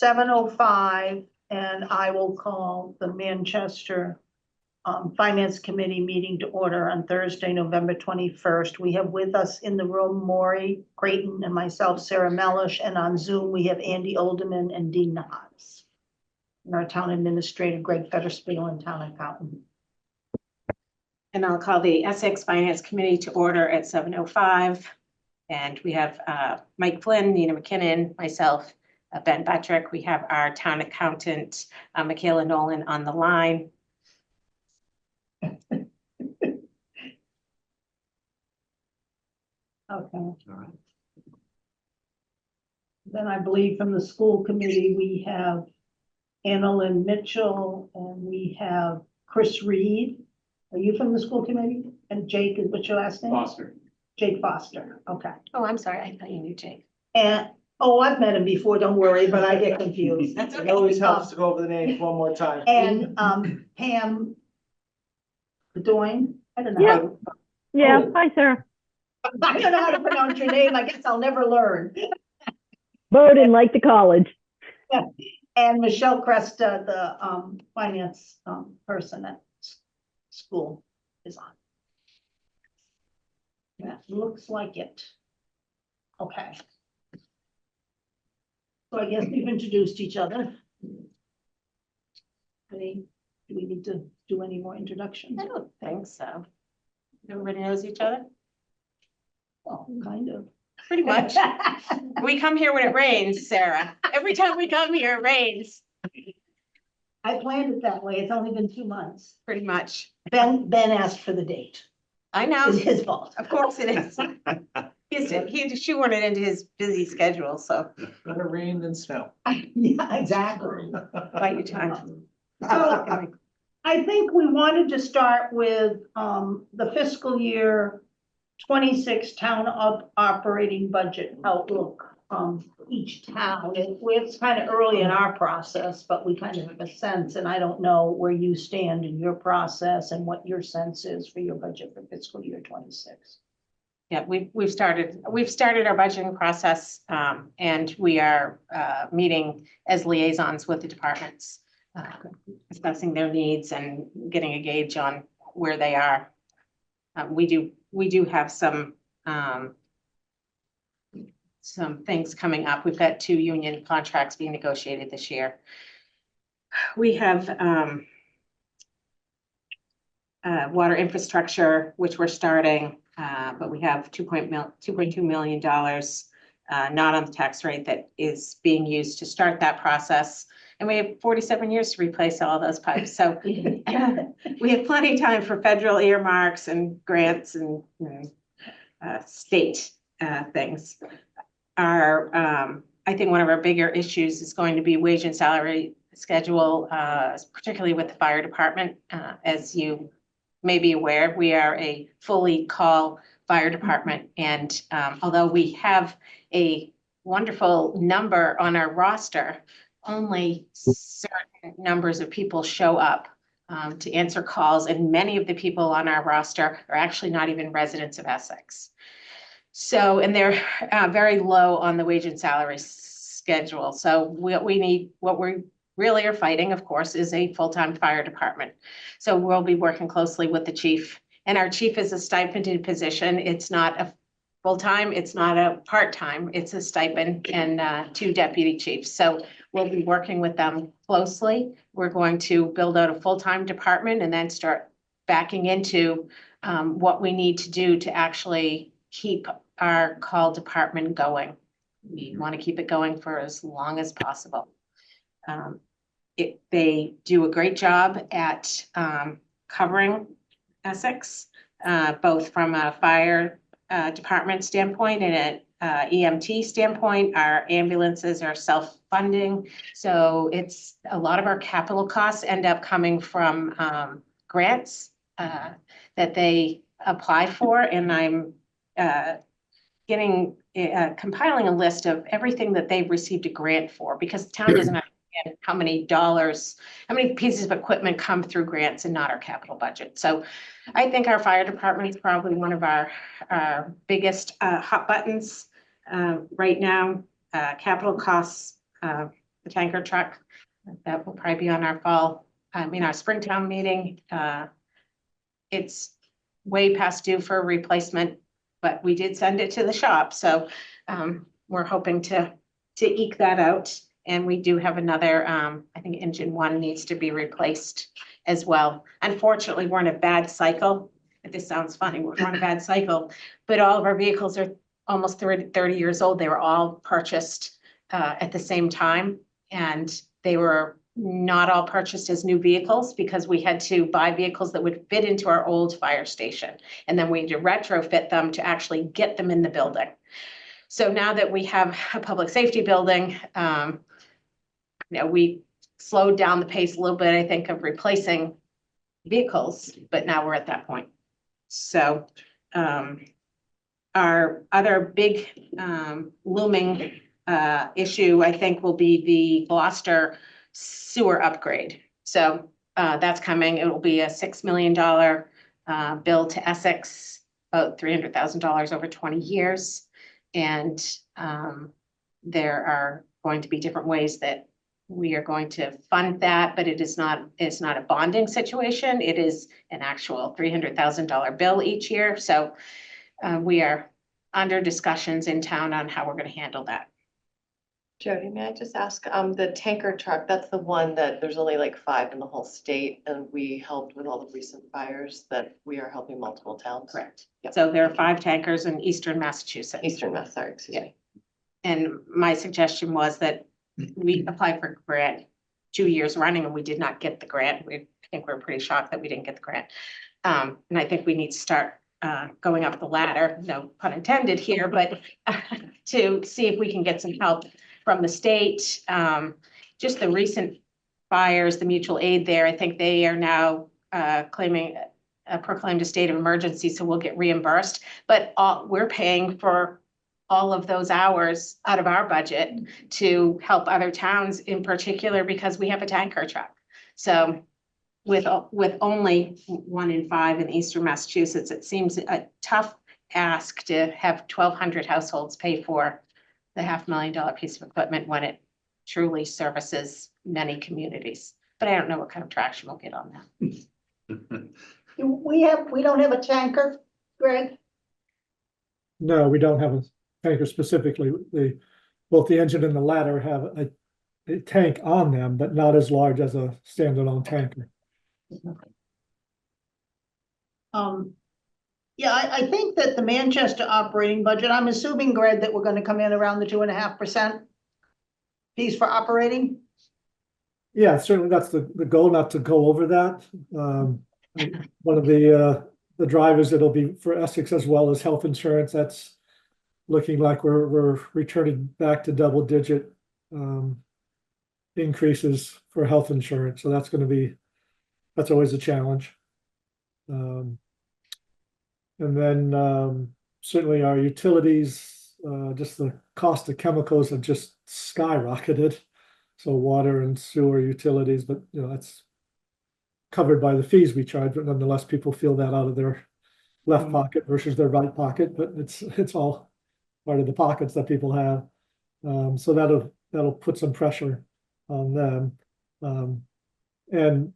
7:05, and I will call the Manchester Finance Committee meeting to order on Thursday, November 21st. We have with us in the room Maury Creighton and myself, Sarah Mellish, and on Zoom we have Andy Olderman and Dean Nahas. And our town administrator, Greg Fetterspiel, and town accountant. And I'll call the Essex Finance Committee to order at 7:05. And we have Mike Flynn, Nina McKinnon, myself, Ben Buttrick. We have our town accountant, Michaela Nolan, on the line. Okay. All right. Then I believe from the school committee, we have Annalyn Mitchell and we have Chris Reed. Are you from the school committee? And Jake, what's your last name? Foster. Jake Foster. Okay. Oh, I'm sorry. I thought you knew Jake. And, oh, I've met him before, don't worry, but I get confused. That's It okay. always helps to go over the names one more time. And Pam Bedoin, I don't know. Yeah. how- Yeah, Oh. hi, Sarah. I don't know how to pronounce your name. I guess I'll never learn. Bowden, like the college. And Michelle Cresta, the finance person at school is on. That looks like it. Okay. So I guess we've introduced each other. Do we need to do any more introductions? I don't think so. Everybody knows each other? Well, kind of. Pretty much. We come here when it rains, Sarah. Every time we come here, it rains, I planned it that way. It's only been 2 months. pretty much. Ben asked for the date. I know. It's his fault. Of course it is. He had to shoehorn it into his busy schedule, so Better rain than snow. Yeah, exactly. bite your time. So I think we wanted to start with the fiscal year 26 town operating budget outlook. Each town, it's kind of early in our process, but we kind of have a sense, and I don't know where you stand in your process and what your sense is for your budget for fiscal year 26. Yeah, we've started our budgeting process, and we are meeting as liaisons with the departments, discussing their needs and getting a gauge on where they are. We do have some things coming up. We've got 2 union contracts being negotiated this year. We have water infrastructure, which we're starting, but we have $2.2 million not on the tax rate that is being used to start that process. And we have 47 years to replace all those pipes. So we have plenty of time for federal earmarks and grants and state things. I think one of our bigger issues is going to be wage and salary schedule, particularly with the fire department. As you may be aware, we are a fully call fire department. And although we have a wonderful number on our roster, only certain numbers of people show up to answer calls. And many of the people on our roster are actually not even residents of Essex. So, and they're very low on the wage and salary schedule. So what we really are fighting, of course, is a full-time fire department. So we'll be working closely with the chief, and our chief is a stipended position. It's not a full-time, it's not a part-time, it's a stipend, and 2 deputy chiefs. So we'll be working with them closely. We're going to build out a full-time department and then start backing into what we need to do to actually keep our call department going. We want to keep it going for as long as possible. They do a great job at covering Essex, both from a fire department standpoint and an EMT standpoint. Our ambulances are self-funding. So it's a lot of our capital costs end up coming from grants that they apply for. And I'm compiling a list of everything that they've received a grant for, because the town doesn't understand how many pieces of equipment come through grants and not our capital budget. So I think our fire department is probably one of our biggest hot buttons right now. Capital costs, the tanker truck. That will probably be on our our Springtown meeting. It's way past due for a replacement, but we did send it to the shop, so we're hoping to eke that out. And we do have another, I think engine one needs to be replaced as well. Unfortunately, we're in a bad cycle. This sounds funny, we're on a bad cycle, but all of our vehicles are almost 30 years old. They were all purchased at the same time, and they were not all purchased as new vehicles because we had to buy vehicles that would fit into our old fire station. And then we had to retrofit them to actually get them in the building. So now that we have a public safety building, we slowed down the pace a little bit, I think, of replacing vehicles, but now we're at that point. So our other big looming issue, I think, will be the Gloucester sewer upgrade. So that's coming. It will be a $6 million bill to Essex, about $300,000 over 20 years. And there are going to be different ways that we are going to fund that, but it's not a bonding situation. It is an actual $300,000 bill each year. So we are under discussions in town on how we're going to handle that. Jody, may I just ask, the tanker truck, that's the one that there's only like 5 in the whole state, and we helped with all the recent fires that we are helping multiple towns. Correct. Yep. So there are 5 tankers in Eastern Massachusetts. Eastern Mass, sorry, excuse me. And my suggestion was that we applied for a grant 2 years running and we did not get the grant. I think we're pretty shocked that we didn't get the grant. And I think we need to start going up the ladder, no pun intended here, but to see if we can get some help from the state. Just the recent fires, the mutual aid there, I think they are now proclaimed a state of emergency, so we'll get reimbursed. But we're paying for all of those hours out of our budget to help other towns in particular because we have a tanker truck. So with only 1 in 5 in Eastern Massachusetts, it seems a tough ask to have 1,200 households pay for the $500,000 piece of equipment when it truly services many communities. But I don't know what kind of traction we'll get on that. We don't have a tanker, Greg? No, we don't have a tanker specifically. Both the engine and the ladder have a tank on them, but not as large as a standalone tanker. Yeah, I think that the Manchester operating budget, I'm assuming, Greg, that we're gonna come in around the 2.5% piece for operating. Yeah, certainly that's the goal, not to go over that. One of the drivers that'll be for Essex as well as health insurance, that's looking like we're returning back to double-digit increases for health insurance. So that's always a challenge. And then certainly our utilities, just the cost of chemicals have just skyrocketed. So water and sewer utilities, but that's covered by the fees we charge, but nonetheless, people feel that out of their left pocket versus their right pocket, but it's all part of the pockets that people have. So that'll put some pressure on them. And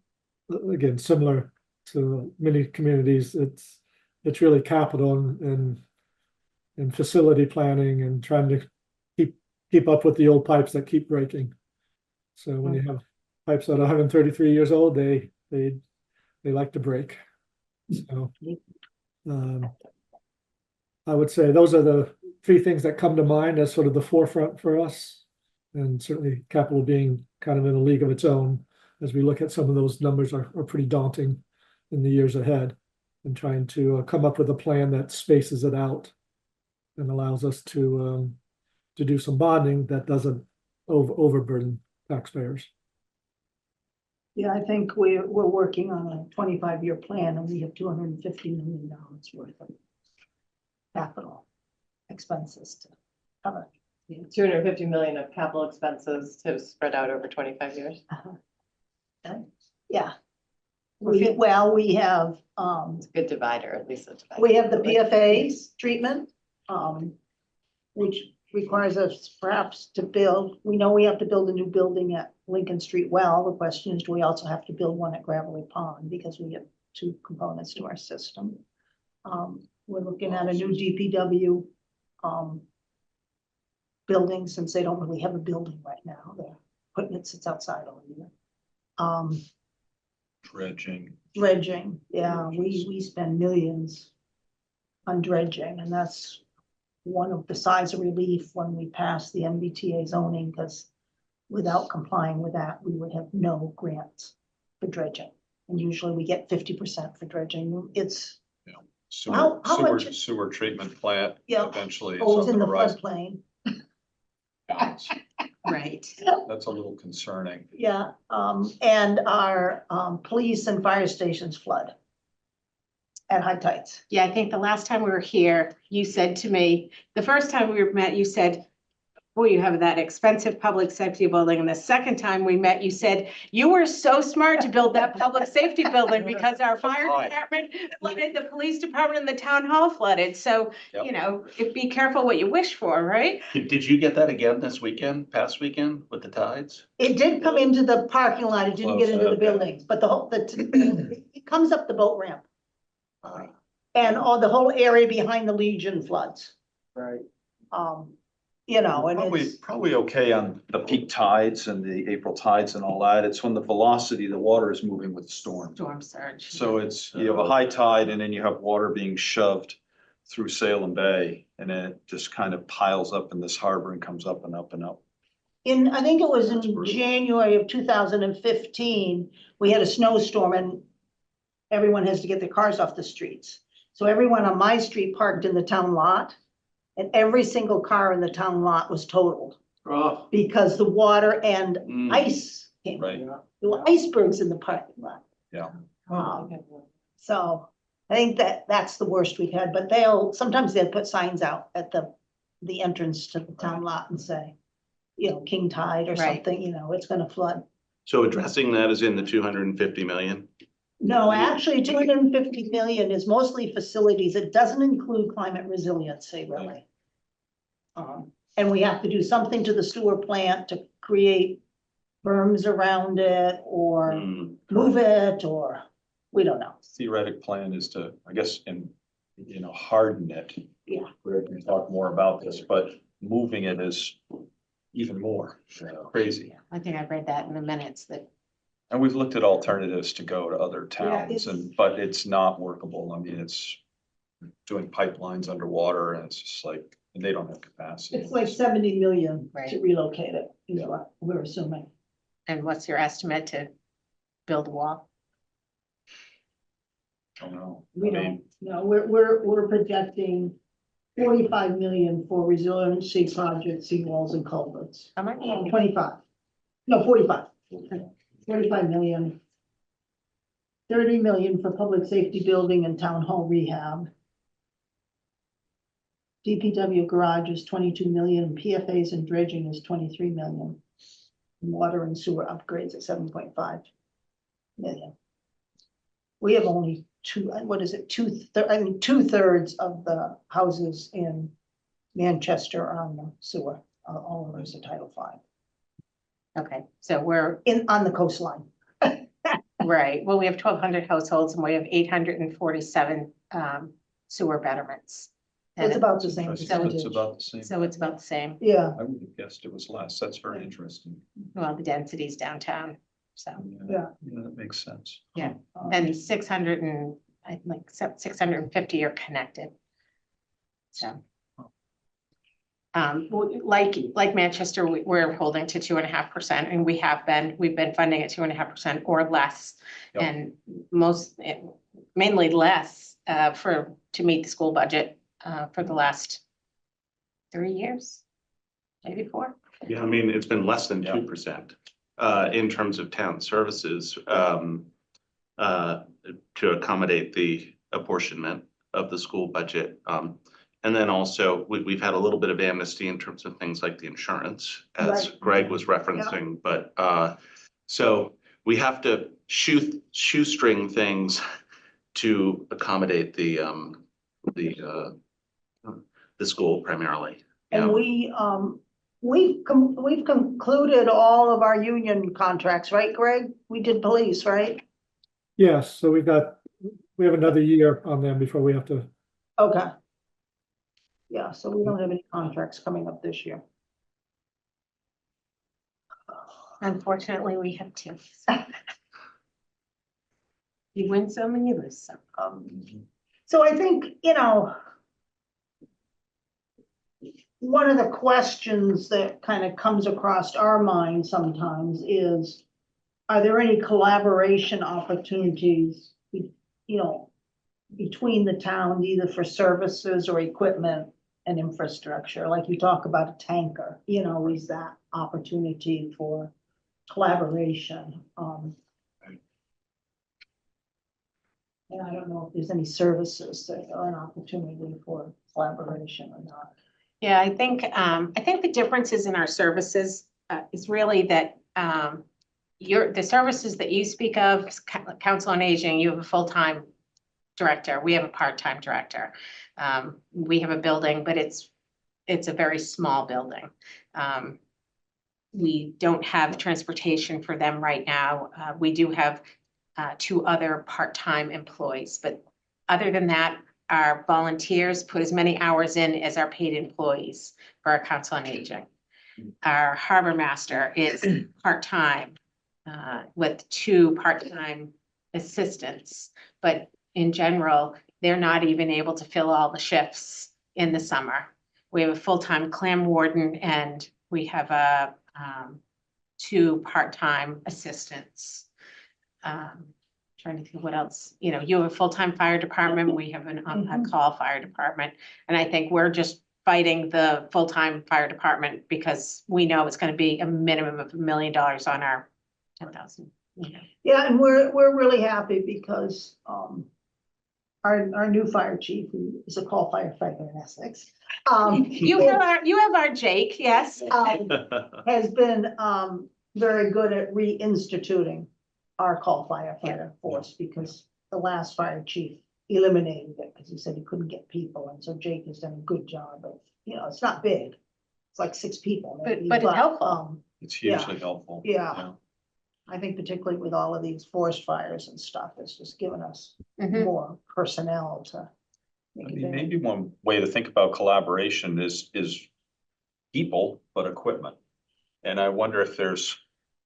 again, similar to many communities, it's really capital and facility planning and trying to keep up with the old pipes that keep breaking. So when you have pipes that are 133 years old, they like to break. So I would say those are the 3 things that come to mind as sort of the forefront for us, and certainly capital being kind of in a league of its own as we look at some of those numbers are pretty daunting in the years ahead, and trying to come up with a plan that spaces it out and allows us to do some bonding that doesn't overburden taxpayers. Yeah, I think we're working on a 25-year plan and we have $250 million worth of capital expenses to cover. 250 million of capital expenses to spread out over 25 years. Yeah. We have, It's a good divider, at least a divider. we have the PFAS treatment, which requires us perhaps to build, we know we have to build a new building at Lincoln Street Well. The question is, do we also have to build one at Gravelly Pond? Because we have two components to our system. We're looking at a new DPW building, since they don't really have a building right now. Their equipment sits outside all year. Dredging, yeah, we spend millions on dredging, and that's one of the sides of relief when we pass the MBTA zoning, because without complying with that, we would have no grants for dredging. And usually we get 50% for dredging. It's How much- Sewer treatment plant Yeah. eventually is always on in the the horizon. floodplain. Right. That's a little concerning. Yeah, and our police and fire stations flood at high tides. Yeah, I think the last time we were here, you said to me, the first time we met, you said, boy, you have that expensive public safety building. And the second time we met, you said, you were so smart to build that public safety building because our fire department flooded, the police department and the town hall flooded. So, Yep. you know, be careful what you wish for, right? Did you get that again this weekend, past weekend with the tides? It did come into the parking lot, it didn't get into the Okay. buildings, but it comes up the boat ramp. And all the whole area behind the Legion floods, Right. you know, and it's, Probably okay on the peak tides and the April tides and all that. It's when the velocity, the water is moving with the storm. Storm surge. So it's, you have a high tide and then you have water being shoved through Salem Bay and then it just kind of piles up in this harbor and comes up and up and up. I think it was That's in brutal. January of 2015, we had a snowstorm and everyone has to get their cars off the streets. So everyone on my street parked in the town lot, and every single car in the town lot was totaled Oh. because the water and Mm. ice came. Right. There were icebergs in the parking lot. Yeah. So I think that's the worst we've had, but sometimes they'll put signs out at the entrance to the town lot and say, you know, king tide or Right. something, you know, it's gonna flood. So addressing that is in the 250 million? No, actually, 250 million is mostly facilities. It doesn't include climate resiliency, really. And we have to do something to the sewer plant to create berms around it or Mm. move it, or we don't know. Theoretic plan is to, I guess, harden it. Yeah. We're going to talk more about this, but moving it is even more crazy. I think I read that in the minutes that, And we've looked at alternatives to go to other towns it's- but it's not workable. I mean, it's doing pipelines underwater and it's just like, they don't have capacity. It's like 70 million to Right. relocate it, is Yeah. what we're assuming. and what's your estimate to build a wall? I don't know. We I mean, don't, no, we're projecting 45 million for resiliency projects, seawalls and culverts. How much? 25, no, 45. 45 million. 30 million for public safety building and town hall rehab. DPW garage is 22 million, PFAs and dredging is 23 million. Water and sewer upgrades at 7.5 million. We have only two-thirds of the houses in Manchester are on the sewer, all of those are Title V, Okay, so we're, on the coastline. right, well, we have 1,200 households and we have 847 sewer betterments. And It's about the same it's percentage. about the same. So it's about the same, Yeah, I would have guessed it was less. That's very interesting. well, the densities downtown, so, Yeah. That makes sense. and 600 and, I think 650 are connected. So. Like Manchester, we're holding to 2.5% and we've been funding at 2.5% or less. Yep. And mainly less, to meet the school budget, for the last 3 years, maybe 4. Yeah, I mean, it's been less than Yeah. 2%, in terms of town services, to accommodate the apportionment of the school budget. And then also, we've had a little bit of amnesty in terms of things like the insurance, as Right. Greg was referencing, but, so we have to shoestring things to accommodate the school primarily. And Yeah. we've concluded all of our union contracts, right, Greg? We did police, right? Yes, so we have another year on them before we have to, Okay. Yeah, so we don't have any contracts coming up this year. Unfortunately, we have two. You win some and you lose some. So I think, one of the questions that kind of comes across our mind sometimes is, are there any collaboration opportunities, between the towns, either for services or equipment and infrastructure? Like you talk about a tanker, is that opportunity for collaboration? And I don't know if there's any services that are an opportunity for collaboration or not. Yeah, I think the differences in our services is really that the services that you speak of, Council on Aging, you have a full-time director. We have a part-time director. We have a building, but it's a very small building. We don't have transportation for them right now. We do have two other part-time employees, but other than that, our volunteers put as many hours in as our paid employees for our Council on Aging. Our harbor master is part-time with two part-time assistants, but in general, they're not even able to fill all the shifts in the summer. We have a full-time clam warden and we have two part-time assistants. Trying to think what else, you have a full-time fire department, we have an on-call fire department. And I think we're just fighting the full-time fire department because we know it's gonna be a minimum of $1 million on our 10,000. Yeah, and we're really happy because, our new fire chief, who is a call firefighter in Essex. You have our Jake, yes. Has been, very good at reinstituting our call firefighter force, because the last fire chief eliminated it because he said he couldn't get people, and so Jake has done a good job of, it's not big. It's like 6 people maybe, But it's helpful. It's hugely helpful. Yeah. I think particularly with all of these forest fires and stuff, it's just given us Mhm. more personnel to. I mean, maybe one way to think about collaboration is people, but equipment. And I wonder if there's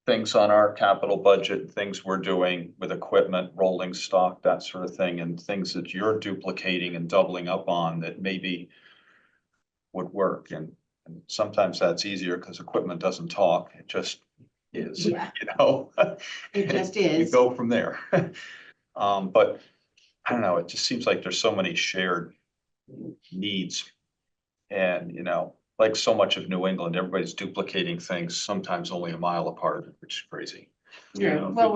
things on our capital budget, things we're doing with equipment, rolling stock, that sort of thing, and things that you're duplicating and doubling up on that maybe would work. And sometimes that's easier because equipment doesn't talk. It just is, Yeah. It just You is. go from there. But I don't know, it just seems like there's so many shared needs. And, like so much of New England, everybody's duplicating things, sometimes only a mile apart, which is crazy. Yeah, well,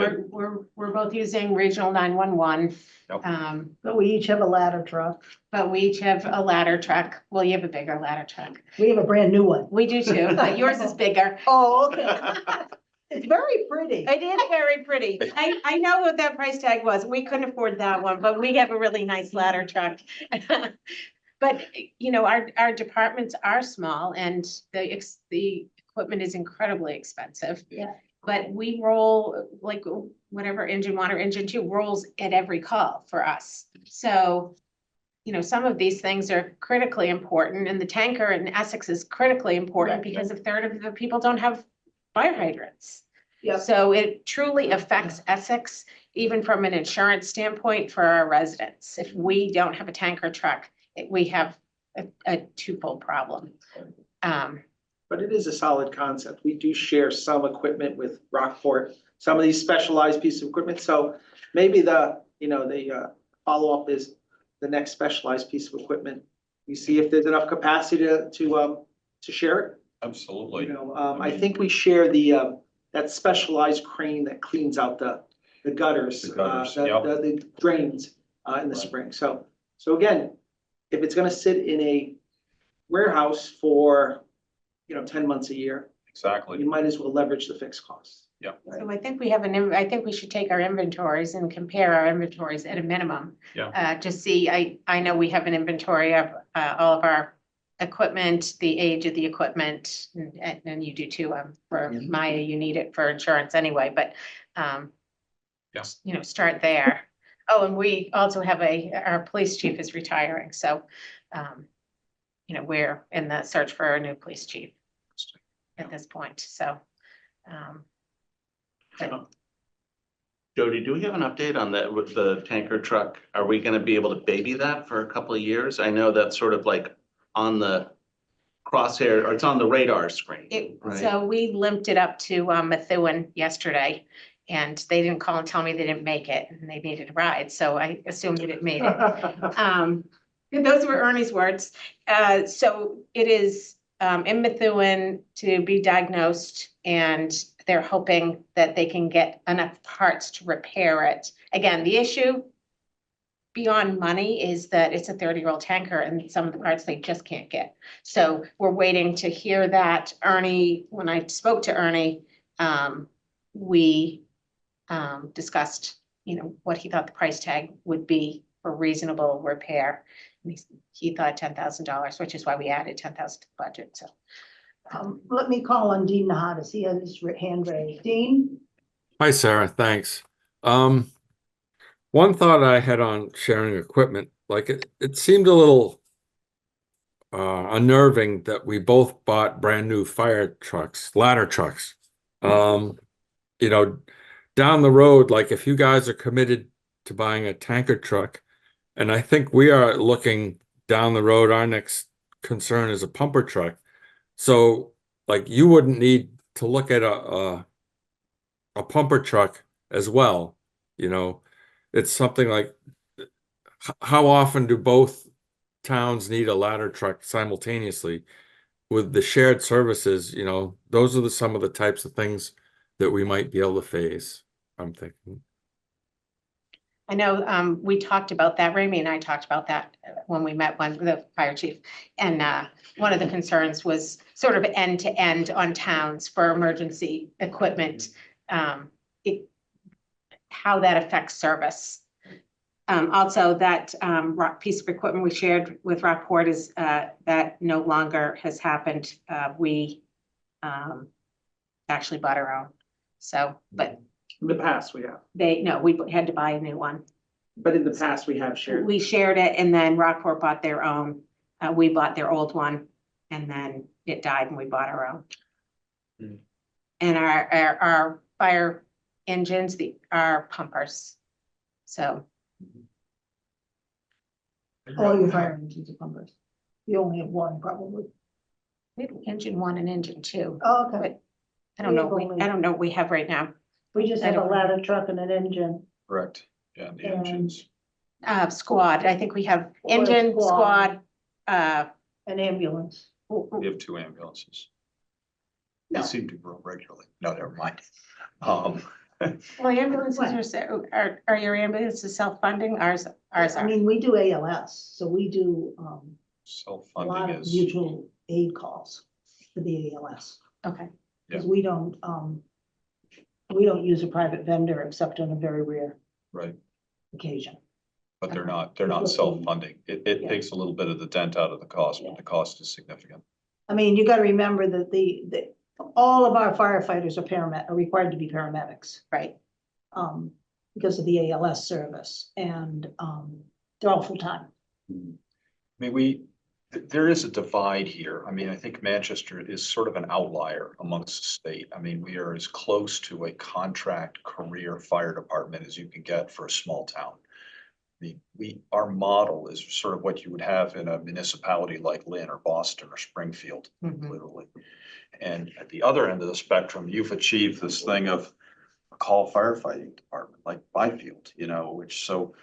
we're both using regional 911. Yep. But we each have a ladder truck. But we each have a ladder truck. Well, you have a bigger ladder truck. We have a brand new one. We do too, but yours is bigger. Oh, okay. It's very pretty. It is very pretty. I know what that price tag was. We couldn't afford that one, but we have a really nice ladder truck. But, our departments are small and the equipment is incredibly expensive. Yeah. But we roll like whatever engine 1 or engine 2 rolls at every call for us. So, some of these things are critically important, and the tanker in Essex is critically important Right. because a third of the people don't have fire hydrants. Yep. So it truly affects Essex, even from an insurance standpoint for our residents. If we don't have a tanker truck, we have a twofold problem. But it is a solid concept. We do share some equipment with Rockport, some of these specialized pieces of equipment. So maybe the follow-up is the next specialized piece of equipment. You see if there's enough capacity to share it. Absolutely. I think we share that specialized crane that cleans out the gutters, The gutters, the drains in the spring. So again, if it's gonna sit in a warehouse for 10 months a year, Exactly. you might as well leverage the fixed costs. So I think I think we should take our inventories and compare our inventories at a minimum. Yeah. To see, I know we have an inventory of all of our equipment, the age of the equipment, and you do too, for Maya, you need it for insurance anyway, but, Yes. you know, start there. Oh, and we also have our police chief is retiring, so, you know, we're in the search for a new police chief at this point, so. Jody, do we have an update on that with the tanker truck? Are we gonna be able to baby that for a couple of years? I know that's sort of like on the crosshair, or it's on the radar screen, right? So we limped it up to Methuen yesterday, and they didn't call and tell me they didn't make it, and they needed a ride, so I assumed that it made it. Those were Ernie's words. So it is in Methuen to be diagnosed, and they're hoping that they can get enough parts to repair it. Again, the issue beyond money is that it's a 30-year-old tanker, and some of the parts they just can't get. So we're waiting to hear that. Ernie, when I spoke to Ernie, we discussed, you know, what he thought the price tag would be for reasonable repair. And he thought $10,000, which is why we added 10,000 to the budget, so. Let me call on Dean Nahadas. He has his hand raised. Dean? Hi, Sarah, thanks. One thought I had on sharing equipment, like it seemed a little unnerving that we both bought brand new fire trucks, ladder trucks. You know, down the road, like if you guys are committed to buying a tanker truck, and I think we are looking down the road, our next concern is a pumper truck. So like you wouldn't need to look at a pumper truck as well, you know. It's something like, how often do both towns need a ladder truck simultaneously? With the shared services, you know, those are some of the types of things that we might be able to face, I'm thinking. I know we talked about that, Ramey and I talked about that when we met the fire chief. And one of the concerns was sort of end to end on towns for emergency equipment, how that affects service. Also, that piece of equipment we shared with Rockport is that no longer has happened. We actually bought our own. So, but In the past, we have, we had to buy a new one. but in the past, we have shared. We shared it, and then Rockport bought their own. We bought their old one, and then it died and we bought our own. Hmm. And our fire engines, are pumpers. So, All your fire engines are pumpers. You only have one, probably. we have engine 1 and engine 2. Oh, okay. But I don't know, I don't know what we have right now. We just have a ladder truck and an engine. Correct. Yeah, the And- engines. Squad, I think we have Or engine, squad. squad, An ambulance. We have 2 ambulances. No. They seem to grow regularly. No, never mind. well, ambulances are your ambulances self-funding? Ours I are. mean, we do ALS, so we do a lot Self-funding of is, mutual aid calls for the ALS. Okay. Because we don't use a private vendor except on a very rare right, occasion. but they're not self-funding. It Yeah. takes a little bit of the dent out of the cost, Yeah. but the cost is significant. I mean, you gotta remember that all of our firefighters are required to be paramedics, Right. because of the ALS service, and, they're all full-time. I mean, there is a divide here. I mean, I think Manchester is sort of an outlier amongst the state. I mean, we are as close to a contract career fire department as you can get for a small town. I mean, our model is sort of what you would have in a municipality like Lynn or Boston or Springfield, Mhm. literally. And at the other end of the spectrum, you've achieved this thing of a call firefighting department like Byfield, you know, which so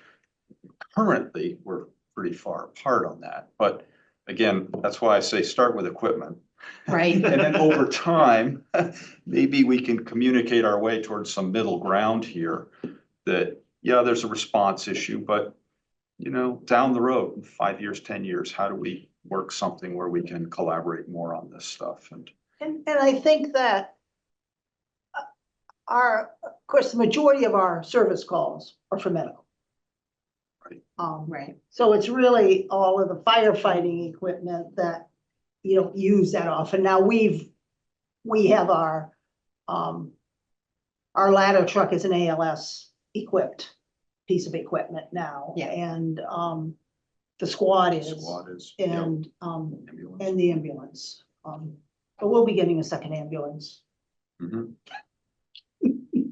currently we're pretty far apart on that. But again, that's why I say start with equipment. Right. And then over time, maybe we can communicate our way towards some middle ground here that, yeah, there's a response issue, but you know, down the road, 5 years, 10 years, how do we work something where we can collaborate more on this stuff? And And I think that of course, the majority of our service calls are for medical. Right. Right. So it's really all of the firefighting equipment that you don't use that often. Now, we have our ladder truck is an ALS equipped piece of equipment now. Yeah. And, the squad is, Squad is, yeah, and, ambulance. and the ambulance. But we'll be getting a second ambulance. Mhm.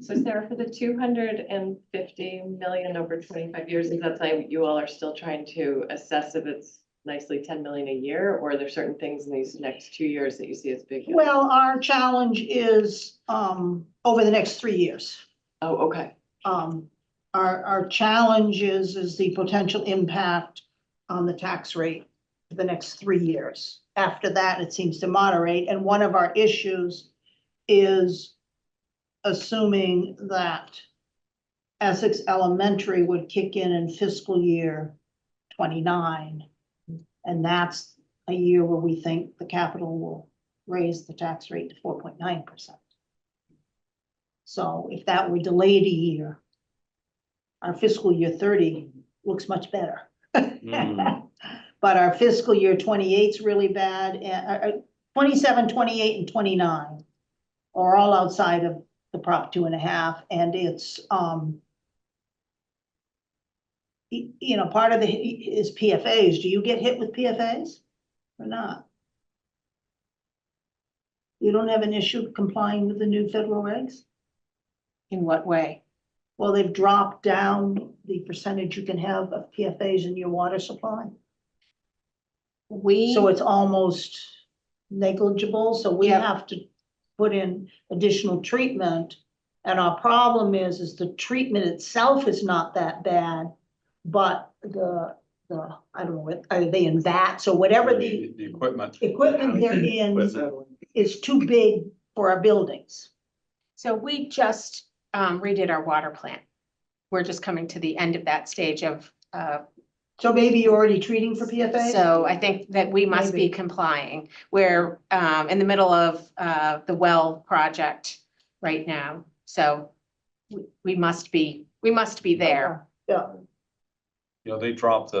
So Sarah, for the 250 million over 25 years, is that something you all are still trying to assess if it's nicely 10 million a year? Or are there certain things in these next 2 years that you see as big? Well, our challenge is, over the next 3 years. Oh, okay. Our challenge is the potential impact on the tax rate for the next 3 years. After that, it seems to moderate, and one of our issues is assuming that Essex Elementary would kick in fiscal year 29. And that's a year where we think the capital will raise the tax rate to 4.9%. So if that were delayed a year, our fiscal year 30 looks much better. But our fiscal year 28 is really bad, and 27, 28, and 29 are all outside of the Prop 2.5, and it's, you know, part of the is PFAs. Do you get hit with PFAs or not? You don't have an issue complying with the new federal regs? In what way? Well, they've dropped down the percentage you can have of PFAs in your water supply. We, So it's almost negligible, so we Yep. have to put in additional treatment. And our problem is the treatment itself is not that bad, but the, I don't know, are they in vats or whatever the The equipment. equipment they're in is too big for our buildings. so we just redid our water plant. We're just coming to the end of that stage of, So maybe you're already treating for PFAS? so I think that we must be Maybe. complying. We're in the middle of the well project right now, so we must be there. Yeah, You know, they dropped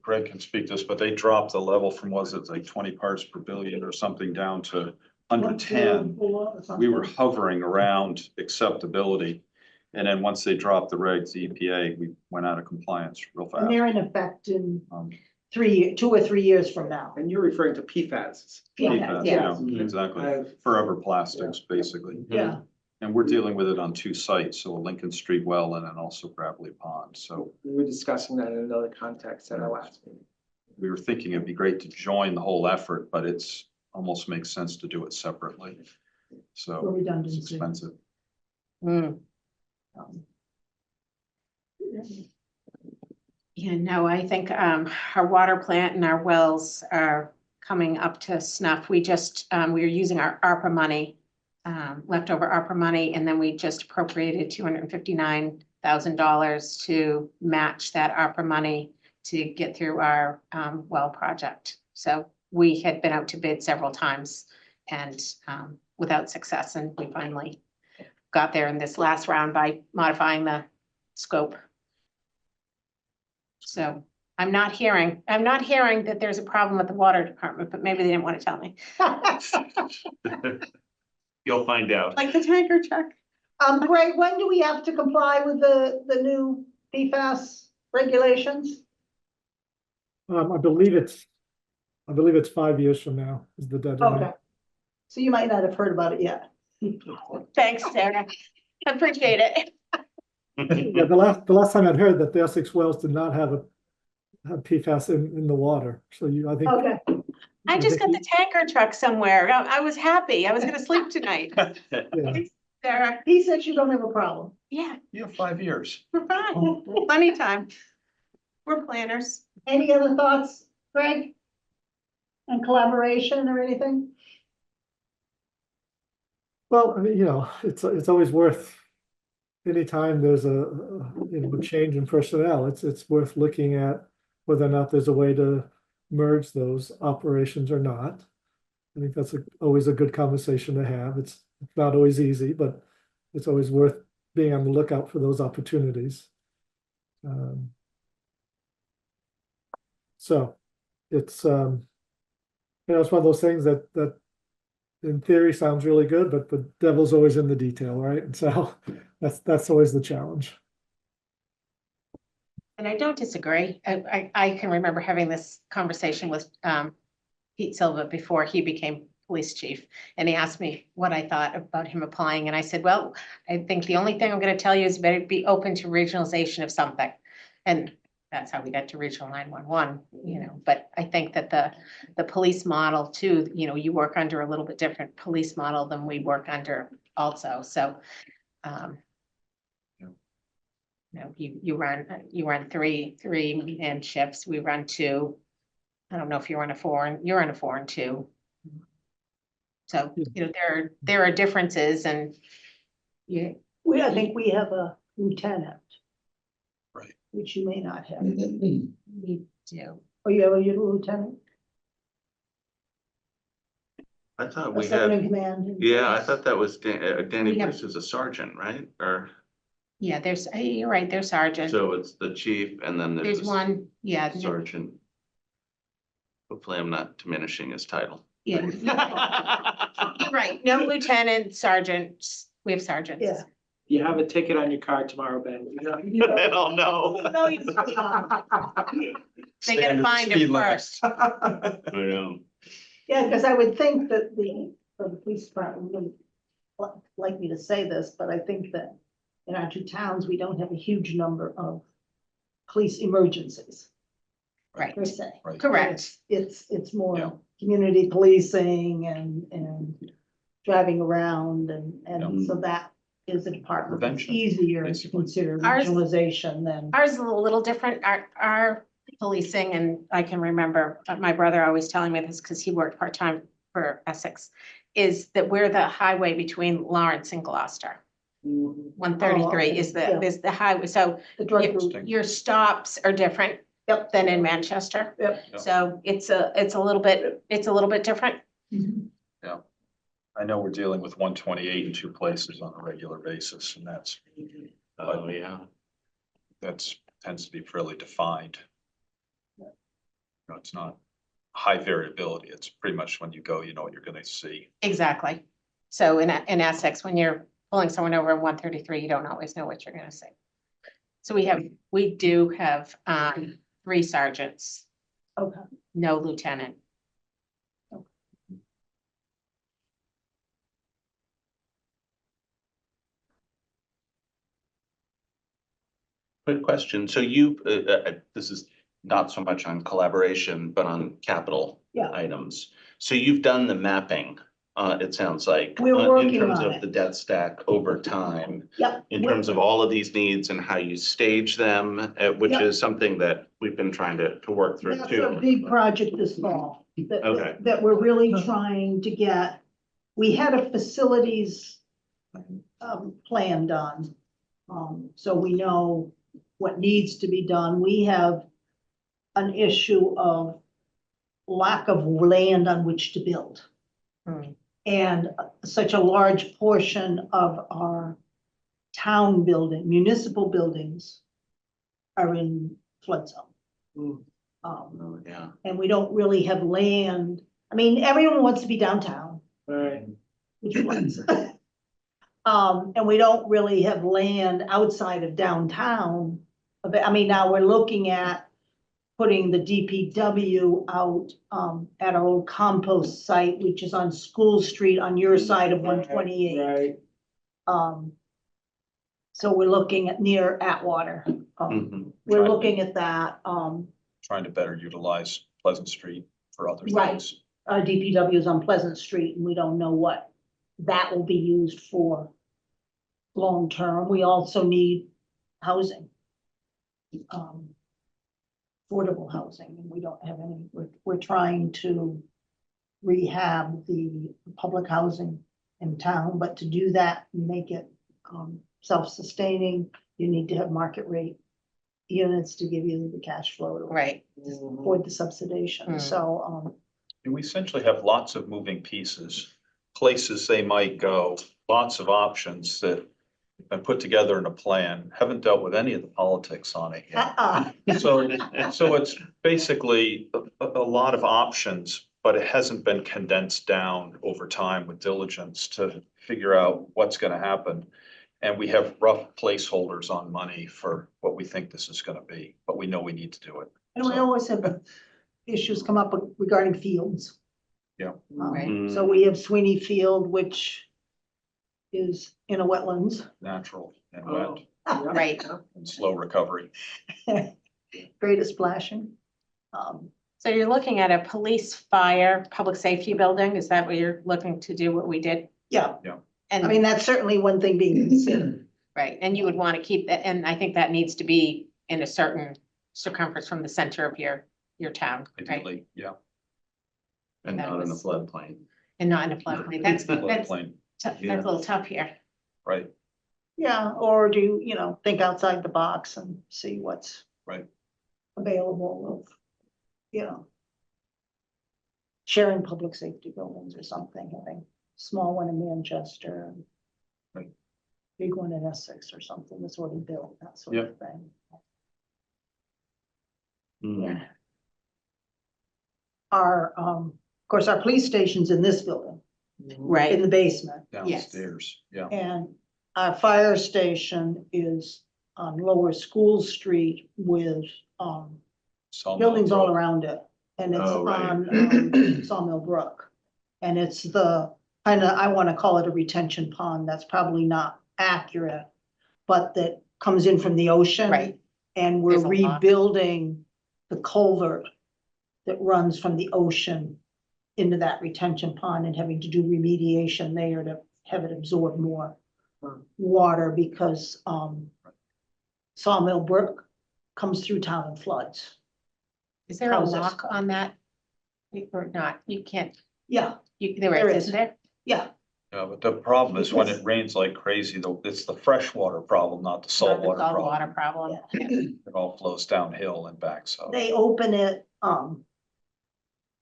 Greg can speak to this, but they dropped the level from, was it like 20 parts per billion or something down to under 10. We were hovering around acceptability. And then once they dropped the regs, the EPA, we went out of compliance real and fast. they're in effect in Um, 2 or 3 years from now. And you're referring to PFAS. PFAS, Yeah. yeah, exactly. I've- Forever plastics, basically. Yeah, And we're dealing with it on 2 sites, so a Lincoln Street well and then also Gravelly Pond. So We were discussing that in another context at our last meeting. we were thinking it'd be great to join the whole effort, but it's almost makes sense to do it separately. for So it's redundancy. expensive. Mm. Yeah, no, I think our water plant and our wells are coming up to snuff. We just, we are using our ARPA money, leftover ARPA money, and then we just appropriated $259,000 to match that ARPA money to get through our well project. So we had been out to bid several times and without success, and we finally got there in this last round by modifying the scope. So I'm not hearing that there's a problem with the water department, but maybe they didn't want to tell me. You'll find out. Like the tanker truck. Greg, when do we have to comply with the new PFAS regulations? I believe it's 5 years from now is the deadline. Okay. So you might not have heard about it yet. Thanks, Sarah. Appreciate it. Yeah, the last time I'd heard that the Essex wells did not have PFAS in the water. So I think. Okay, I just got think the tanker truck somewhere. I was happy. I was gonna sleep tonight. Yeah. Thanks, Sarah. he said you don't have a problem. Yeah, You have 5 years. we're fine. Plenty of time. We're planners. Any other thoughts, Greg? And collaboration or anything? Well, I mean, it's always worth, anytime there's a change in personnel, it's worth looking at whether or not there's a way to merge those operations or not. I think that's always a good conversation to have. It's not always easy, but it's always worth being on the lookout for those opportunities. So it's it's one of those things that in theory sounds really good, but the devil's always in the detail, right? And so that's always the challenge. And I don't disagree. I can remember having this conversation with Pete Silva before he became police chief. And he asked me what I thought about him applying. And I said, well, I think the only thing I'm going to tell you is better be open to regionalization of something. And that's how we got to regional 911, but I think that the police model too, you work under a little bit different police model than we work under also. So, you run three man shifts. We run two. I don't know if you're on a 4 and you're on a 4 and 2. So, there are differences and I think we have a lieutenant. Right. Which you may not have. we do. Or you have a lieutenant? I thought A we second in had, command? yeah, I thought that was Danny We have- Bruce is a sergeant, right? Or, Yeah, you're right, there's sergeant. so it's the chief and then There's there's one, yeah, sergeant. Hopefully I'm not diminishing his title. yeah. You're right, no lieutenant, sergeants, we have sergeants. Yeah. You have a ticket on your car tomorrow, Ben. I don't know. No, you- They gotta Standard find speed him limit. first. I know. Yeah, because I would think that the police department wouldn't like me to say this, but I think that in our 2 towns, we don't have a huge number of police emergencies. Right. Per se. Right. Correct. It's Yeah. more community policing and driving around and so that is a department that's Prevention, easier to basically. consider Ours- regionalization than. Ours is a little different, our policing, and I can remember my brother always telling me this because he worked part-time for Essex, is that we're the highway between Lawrence and Gloucester. 133 okay, is yeah. the highway, so The drug group. your stops are different Yep. than in Manchester. Yep. Yeah. So it's a little bit different. I know we're dealing with 128 in 2 places on a regular basis, and Oh, yeah. tends to be fairly defined. It's not high variability. It's pretty much when you go, you know what you're gonna see. Exactly. So in Essex, when you're pulling someone over in 133, you don't always know what you're gonna see. So we do have 3 sergeants, Okay. no lieutenant. Quick question. So this is not so much on collaboration, but on capital Yeah. items. So you've done the mapping, it sounds like. We're in working terms on of it. the debt stack over time, Yep. in terms of all of these needs and how you stage them, which Yep. is something that we've been trying to work through That's too. a big project this fall. Okay. That we're really trying to get. We had a facilities plan done. So we know what needs to be done. We have an issue of lack of land on which to build. Hmm. And such a large portion of our town building, municipal buildings are in flood zone. Oh, yeah. And we don't really have land. I mean, everyone wants to be downtown, Right. which floods. And we don't really have land outside of downtown. I mean, now we're looking at putting the DPW out, at our old compost site, which is on School Street on your side of 128. Right. So we're looking at near Atwater. Mhm. We're looking at that, Trying to better utilize Pleasant Street for other Right. things. our DPW is on Pleasant Street and we don't know what that will be used for long-term. We also need housing. Affordable housing, and we don't have any, we're trying to rehab the public housing in town, but to do that, and make it, self-sustaining, you need to have market rate units to give you the cash flow to Right. afford the subsidization, Mm. so, And we essentially have lots of moving pieces, places they might go, lots of options that have been put together in a plan, haven't dealt with any of the politics on it yet. So it's basically a lot of options, but it hasn't been condensed down over time with diligence to figure out what's gonna happen. And we have rough placeholders on money for what we think this is gonna be, but we know we need to do it. And we So, always have issues come up regarding fields. Yeah. Right. So we have Sweeney Field, which is in a wetlands. natural and Oh. wet Right. and slow recovery. Greatest splashing. So you're looking at a police, fire, public safety building? Is that what you're looking to do, what we did? Yeah, And I mean, that's certainly one thing being considered. right, and you would want to keep that, and I think that needs to be in a certain circumference from the center of your town, right? Ideally, yeah. And That not in a was- floodplain. And not in a floodplain. That's Floodplain, that's a little tough here. right, Yeah, or do, think outside the box and see what's right. available of, sharing public safety buildings or something, having small one in Manchester and Right. big one in Essex or something that's already built, that sort Yeah. of thing. Mm. Of course, our police station's in this building, in Right, the basement, Yes. Downstairs, yeah. and our fire station is on Lower School Street with, Sawmill buildings all Road. around it, and it's Oh, right. on Sawmill Brook. And it's I wanna call it a retention pond, that's probably not accurate, but that comes in from the ocean. Right. And we're There's a lot. rebuilding the culvert that runs from the ocean into that retention pond and having to do remediation there to have it absorb more water because, Sawmill Brook comes through town and floods. is there a Houses. lock on that? Or not? You can't, Yeah, there There is, is. isn't there? yeah, Yeah, but the problem is when Because- it rains like crazy, though, it's the freshwater problem, not the saltwater Saltwater problem. problem. It all flows downhill and back, so. they open it,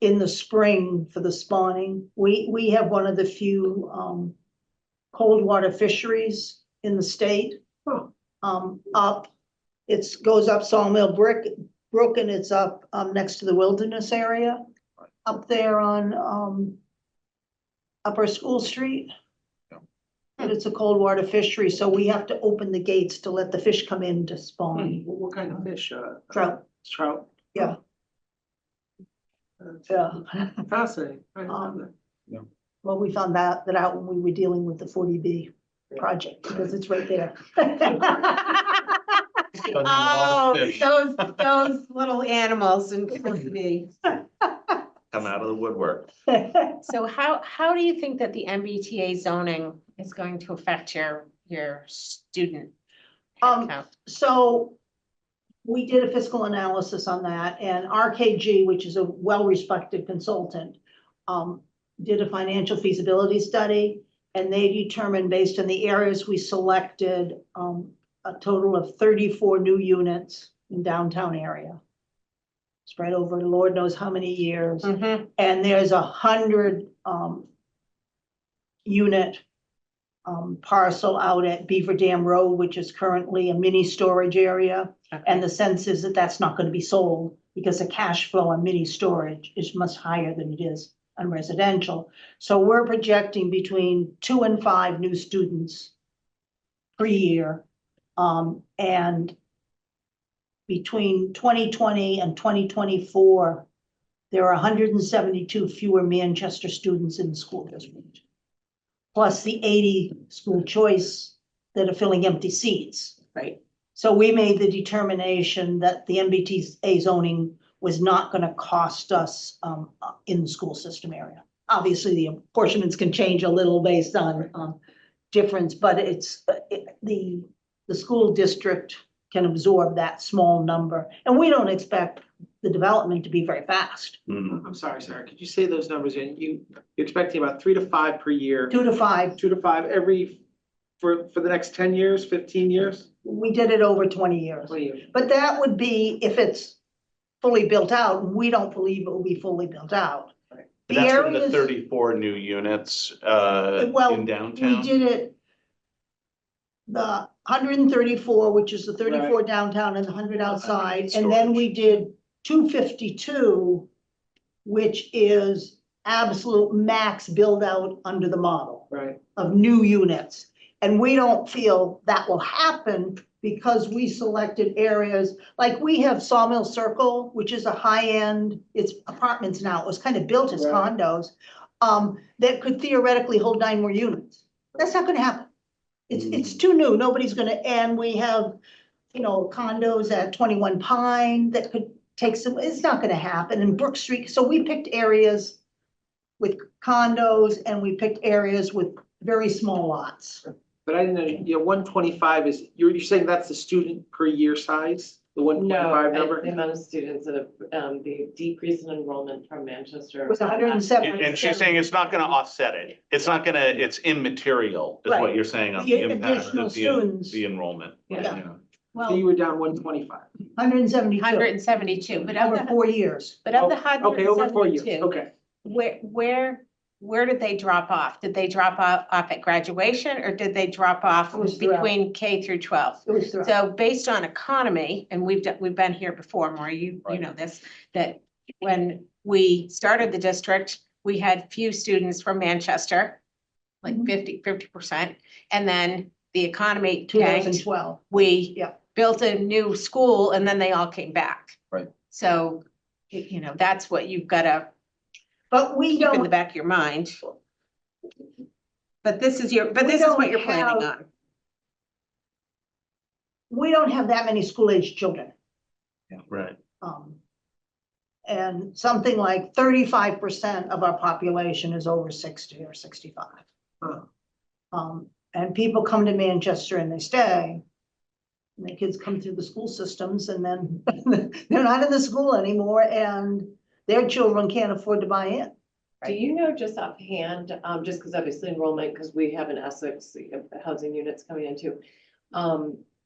in the spring for the spawning. We have one of the few, cold water fisheries in the state. Goes up Sawmill Brook and it's up, next to the wilderness area. Up there on, Upper School Street. Yeah. But it's a cold water fishery, so we have to open the gates to let the fish come in to Hmm, spawn. what kind of fish? Trout, Trout? Yeah. That's yeah. Fascinating. I didn't know that. Well, we found that out when we were dealing with the 40B project, because it's right there. Oh, those little animals and me. Come out of the woodwork. So how do you think that the MBTA zoning is going to affect your student count? So we did a fiscal analysis on that, and RKG, which is a well-respected consultant, did a financial feasibility study, and they determined, based on the areas we selected, a total of 34 new units in downtown area. Spread over Lord knows how many years. Mhm. And there's 100 unit parcel out at Beaver Dam Road, which is currently a mini storage area. And the sense is that that's not gonna be sold because the cash flow on mini storage is much higher than it is on residential. So we're projecting between 2 and 5 new students per year. And between 2020 and 2024, there are 172 fewer Manchester students in the school district. Plus the 80 school choice that are filling empty seats, right? So we made the determination that the MBTA zoning was not gonna cost us, in the school system area. Obviously, the apportionments can change a little based on, difference, but the school district can absorb that small number. And we don't expect the development to be very fast, Mm. I'm sorry, Sarah, could you say those numbers again? You're expecting about 3 to 5 per year, 2 to 5. 2 to 5 for the next 10 years, 15 years? We did it over 20 years. 20 years. But that would be if it's fully built out. We don't believe it will be fully built out. The That's from the areas- 34 new units, Well, in We downtown? did it. The 134, which is the 34 downtown and the 100 outside, and then we did 252 which is absolute max build out under the model Right. of new units. And we don't feel that will happen because we selected areas, like we have Sawmill Circle, which is a high-end, it's apartments now, it was kind of built as Right. condos, that could theoretically hold 9 more units. That's not gonna happen. It's too new, nobody's gonna, and we have, you know, condos at 21 Pine that could take some, it's not gonna happen, and Brook Street, so we picked areas with condos and we picked areas with very small lots. But I didn't know, you know, 125 is, you're saying that's the student per year size, the one No, twenty-five number? the amount of students that have, the decrease in enrollment from Manchester. It was 107. And she's saying it's not gonna offset it. It's not gonna, it's immaterial, is what Right. you're saying on The the impact additional of students. the enrollment. Yeah. So Well, you were down 125. 172 172, but of over the, 4 years. but of the Okay, over 4 years, 172, okay. where did they drop off? Did they drop off at graduation, or did they drop off It was throughout. between K through 12? It was throughout. So based on economy, and we've been here before, Maureen, you Right. know this, that when we started the district, we had few students from Manchester, like Mhm. 50%. And then the economy tanked. 2012. We Yeah. built a new school and then they all came back. Right. So, you know, that's what you've got to But we keep in the don't, back of your mind. But this is We what don't you're planning have- on. we don't have that many school-age children. Right. And something like 35% of our population is over 60 or 65. Huh. And people come to Manchester and they stay. And the kids come through the school systems and then they're not in the school anymore and their children can't afford to buy in. Do you know just offhand, just because obviously enrollment, because we have in Essex, the housing units coming into,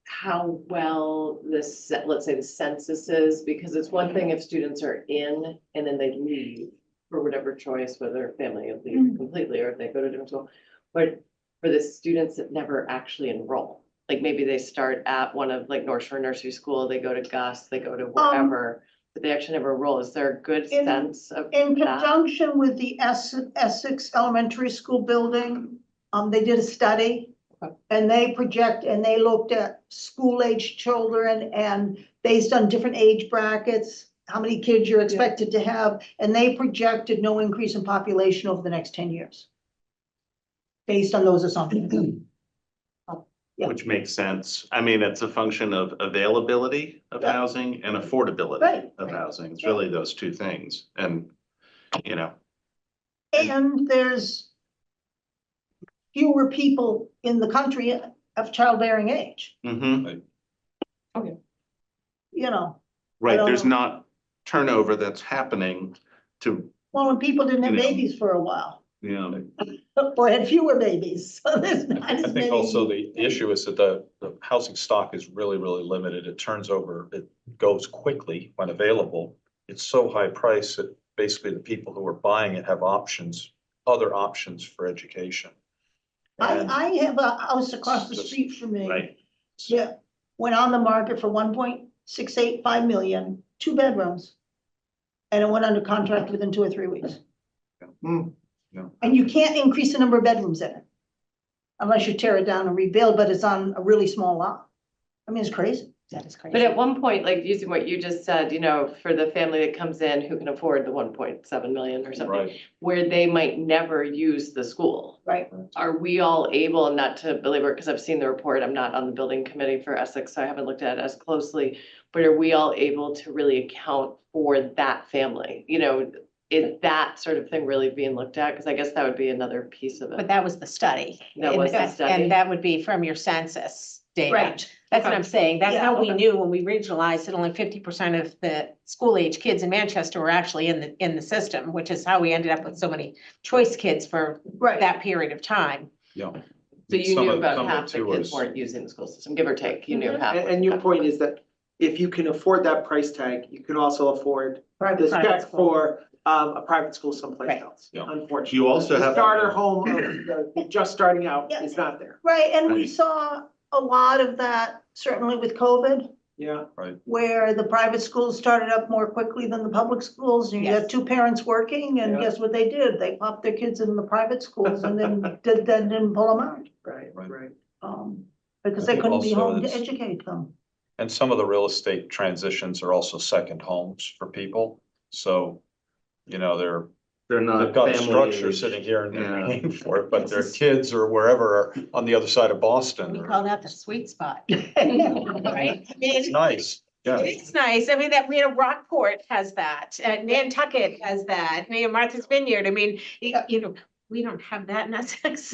how well this, let's say the census is, because it's one thing if students are in and then they leave for whatever choice, whether family will leave completely or if they go to a different school. But for the students that never actually enroll, like maybe they start at one of like North Shore Nursery School, they go to Gus, they go to wherever, but they actually never enroll. Is there a good In- sense of In that? conjunction with the Essex Elementary School building, they did a study. Okay. And they looked at school-age children and based on different age brackets, how many kids you're expected to have, and they projected no increase in population over the next 10 years. Based on those assumptions. Yeah. Which makes sense. I mean, it's a function of availability of Yeah. housing and affordability Right. of housing. It's Yeah. really those two things. And, you know, And there's fewer people in the country of childbearing age, mhm. you know. Right, don't there's know. not turnover that's happening to, Well, when people didn't have You know. babies for a while, you know, or had fewer babies, so there's not I as think many. also the issue is that the housing stock is really, really limited. It turns over, it goes quickly when available. It's so high price that basically the people who are buying it have options, other options for education. And I have a house across the Just- street from me. right, Yeah, went on the market for 1.685 million, 2 bedrooms. And it went under contract within 2 or 3 weeks. Hmm. And you can't increase the number of bedrooms in it. Unless you tear it down and rebuild, but it's on a really small lot. I mean, it's crazy. That is crazy. But at one point, like using what you just said, you know, for the family that comes in who can afford the 1.7 million or something, right, where they might never use the school. Right. Are we all able, and not to belabor, because I've seen the report, I'm not on the building committee for Essex, so I haven't looked at it as closely, but are we all able to really account for that family? You know, is that sort of thing really being looked at? Because I guess that would be another piece of But it. that was the study. That was the And study. And that would be from your census data. Right. That's what I'm saying. That's Yeah, how we okay. knew when we regionalized that only 50% of the school age kids in Manchester were actually in the system, which is how we ended up with so many choice kids for Right. that period of time. yeah. So you Some knew of- about some of half it the too kids is- weren't using the school system, give or take, you knew Mhm. half. And your point is that if you can afford that price tag, you can also afford Private this private check school. for a private school someplace Right. else, Yeah. unfortunately. You also The have- starter home of the just starting out Yeah. is not there. Right, and we Right. saw a lot of that, certainly with COVID, Yeah, where the private schools started up more quickly than the public schools. And you Yes. had two parents working, and Yeah. guess what they did? They popped their kids in the private schools and then didn't pull them out. right, Right. right. Because I they think couldn't be also home to it's- educate them. And some of the real estate transitions are also second homes for people. So, you know, They're not. they've got a family structure age. sitting here and Yeah. they're paying for it, but It's their just- kids or wherever are on the other side of Boston. We or- call that the sweet spot. Right? I mean, It's nice. Yeah. it's nice. I mean, that, Rockport has that, Nantucket has that, Martha's Vineyard. I mean, we don't have that in Essex.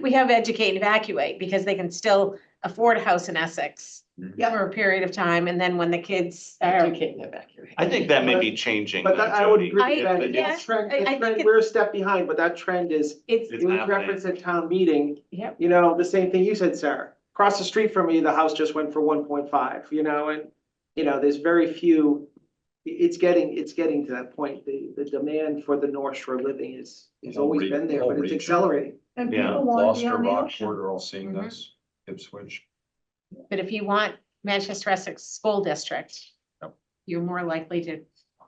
We have educate and evacuate because they can still afford a house in Essex for a period of time. And then when the kids are, Educate and evacuate. I think that may be changing. But that, I would Jody. agree with I- that. yeah, That trend, I that think trend, it's- we're a step behind, but that trend is, it's, It's it was happening. referenced at town meeting. Yep. You know, the same thing you said, Sarah. Across the street from me, the house just went for 1.5, you know, and, you know, there's very few. It's getting to that point. The demand for the North Shore living is, has Whole always re- been there, whole but it's region. accelerating. And Yeah. people want to be Gloucester, on the Rockport ocean. are all seeing Mhm. this, Ipswich. but if you want Manchester-Essex School District, Yep. you're more likely to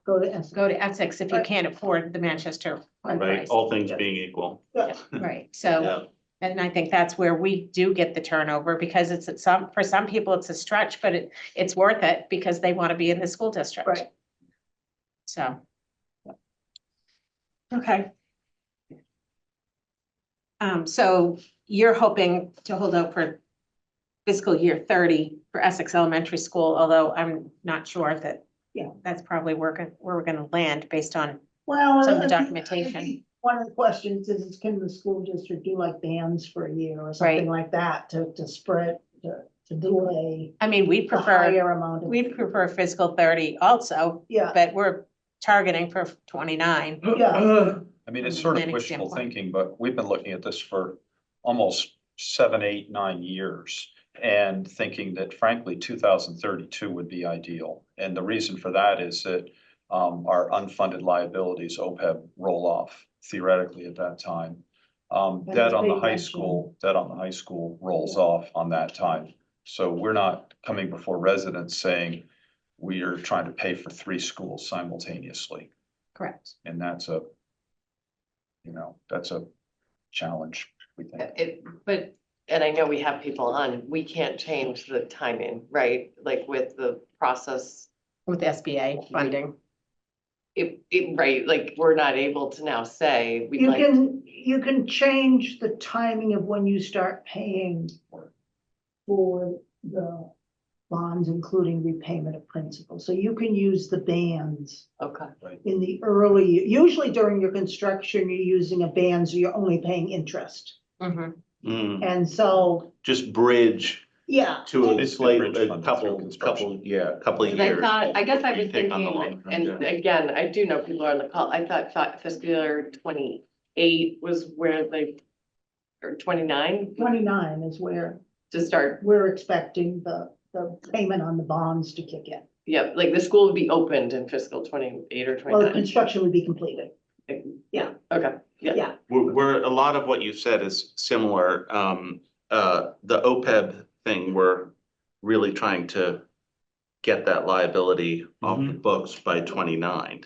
Go to Essex. go to Essex if you Right. can't afford the Manchester Right, price. all things being equal. Yeah. Right, so. Yeah. And I think that's where we do get the turnover because it's for some people, it's a stretch, but it's worth it because they want to be in the school district. Right. So. Okay. So you're hoping to hold out for fiscal year 30 for Essex Elementary School, although I'm not sure that. Yeah. That's probably where we're gonna land based on, Well, Some of the I think- documentation. I think one of the questions is, can the school district do like bands for a year or something like that to spread, to delay I mean, we the prefer, higher amount of. we prefer fiscal 30 also, Yeah, but we're targeting for 29. yeah, I mean, it's From a sort of planning wishful standpoint. thinking, but we've been looking at this for almost 7, 8, 9 years. And thinking that frankly, 2032 would be ideal. And the reason for that is that our unfunded liabilities, OPEB, roll off theoretically at that time. That Debt is on the big high mention. school rolls off on that time. So we're not coming before residents saying we are trying to pay for 3 schools simultaneously. Correct. And that's a challenge, we think. And I know we have people on, we can't change the timing, right? Like with the process, With SBA funding. right, like we're not able to now say, we'd like. you can change the timing of when you start paying for the bonds, including repayment of principal. So you can use the bands Okay, in the early, usually during your construction, you're using a band, so you're only paying interest. Mhm. Mm, And so, just bridge yeah, to a It's slight, bridge a funded couple through construction. couple of because I years. thought, I guess I was Take on the thinking, long term, and yeah. again, I do know people are on the call, I thought fiscal year 28 was where they, or 29 29 is where to start. we're expecting the payment on the bonds to kick in. Yeah, like the school would be opened in fiscal 28 or Well, the 29. construction would be completed. yeah. Okay, yeah. Yeah, We're, a lot of what you said is similar. The OPEB thing, we're really trying to get that liability off the books by 29.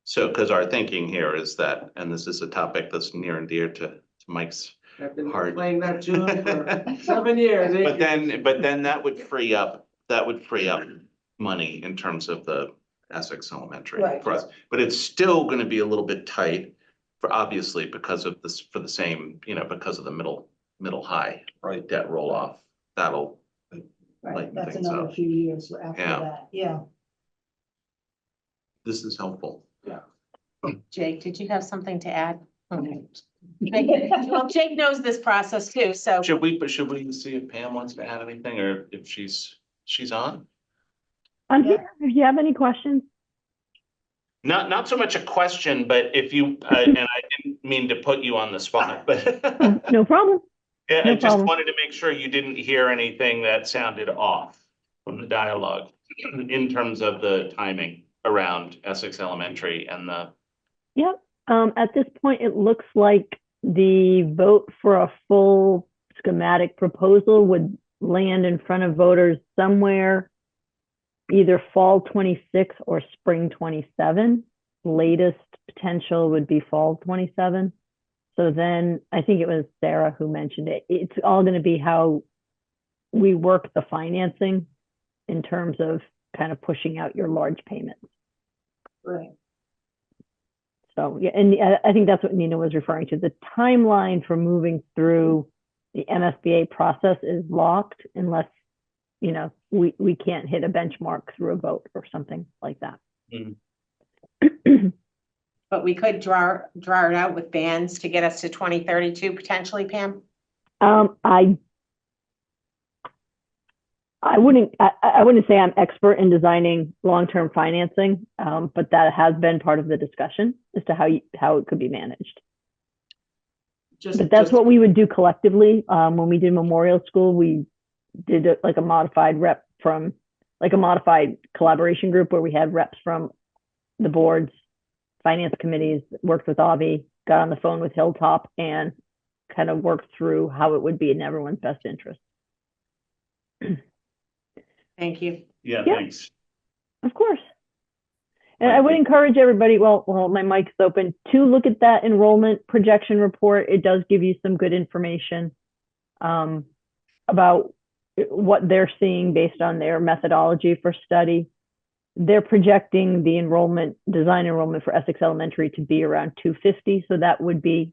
So, because our thinking here is that, and this is a topic that's near and dear to Mike's, I've been Hard. playing that tune for 7 years. but then that would free up money in terms of the Essex Elementary Right. for us. But it's still gonna be a little bit tight for obviously because of this, for the same, because of the middle high Right. debt roll off. That'll, right, lighten that's things another up. few years after Yeah. that, yeah. this is helpful. Jake, did you have something to add? Okay. Well, Jake knows this process too, so. Should we see if Pam wants to add anything or if she's on? I'm Yeah. here if you have any questions. Not so much a question, but if you, and I didn't mean to put you on the spot, but No problem. yeah, I No just problem. wanted to make sure you didn't hear anything that sounded off from the dialogue in terms of the timing around Essex Elementary and the, Yep. At this point, it looks like the vote for a full schematic proposal would land in front of voters somewhere either fall 26 or spring 27. Latest potential would be fall 27. So then I think it was Sarah who mentioned it. It's all going to be how we work the financing in terms of kind of pushing out your large payments. Right. So, yeah, and I think that's what Nina was referring to. The timeline for moving through the MSBA process is locked unless, you know, we can't hit a benchmark through a vote or something like that. But we could draw it out with bands to get us to 2032 potentially, Pam? I wouldn't say I'm expert in designing long-term financing, but that has been part of the discussion as to how it could be managed. But that's what we would do collectively. When we did Memorial School, we did like a modified collaboration group where we had reps from the boards, finance committees, worked with Avi, got on the phone with Hilltop, and kind of worked through how it would be in everyone's best interest. Thank you. Yeah, Yeah. thanks. Of course. And I would encourage everybody, well, my mic's open, to look at that enrollment projection report. It does give you some good information about what they're seeing based on their methodology for study. They're projecting the design enrollment for Essex Elementary to be around 250. So that would be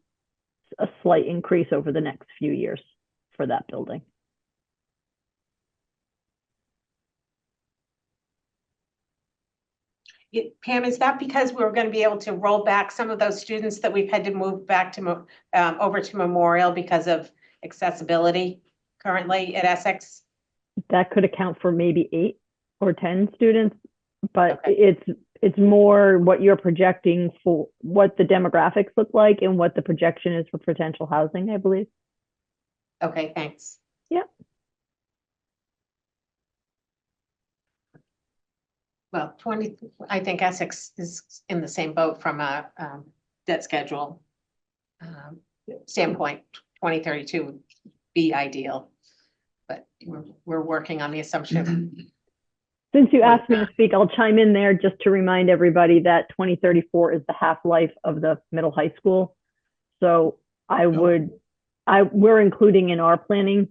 a slight increase over the next few years for that building. Pam, is that because we're going to be able to roll back some of those students that we've had to move back to over to Memorial because of accessibility currently at Essex? That could account for maybe 8 or 10 students, but Okay. it's more what you're projecting for what the demographics look like and what the projection is for potential housing, I believe. Okay, thanks. Yeah. Well, I think Essex is in the same boat from a debt schedule standpoint. 2032 would be ideal, but we're working on the assumption. Since you asked me to speak, I'll chime in there just to remind everybody that 2034 is the half-life of the middle high school. So we're including in our planning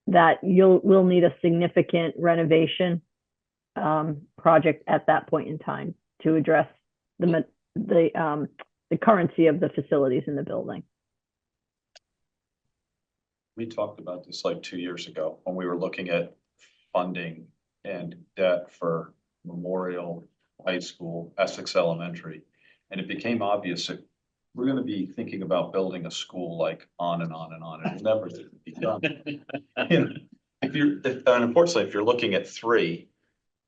that we'll need a significant renovation project at that point in time to address the currency of the facilities in the building. We talked about this like 2 years ago when we were looking at funding and debt for Memorial High School, Essex Elementary. And it became obvious that we're going to be thinking about building a school like on and on and on. It'll never be done. And unfortunately, if you're looking at 3,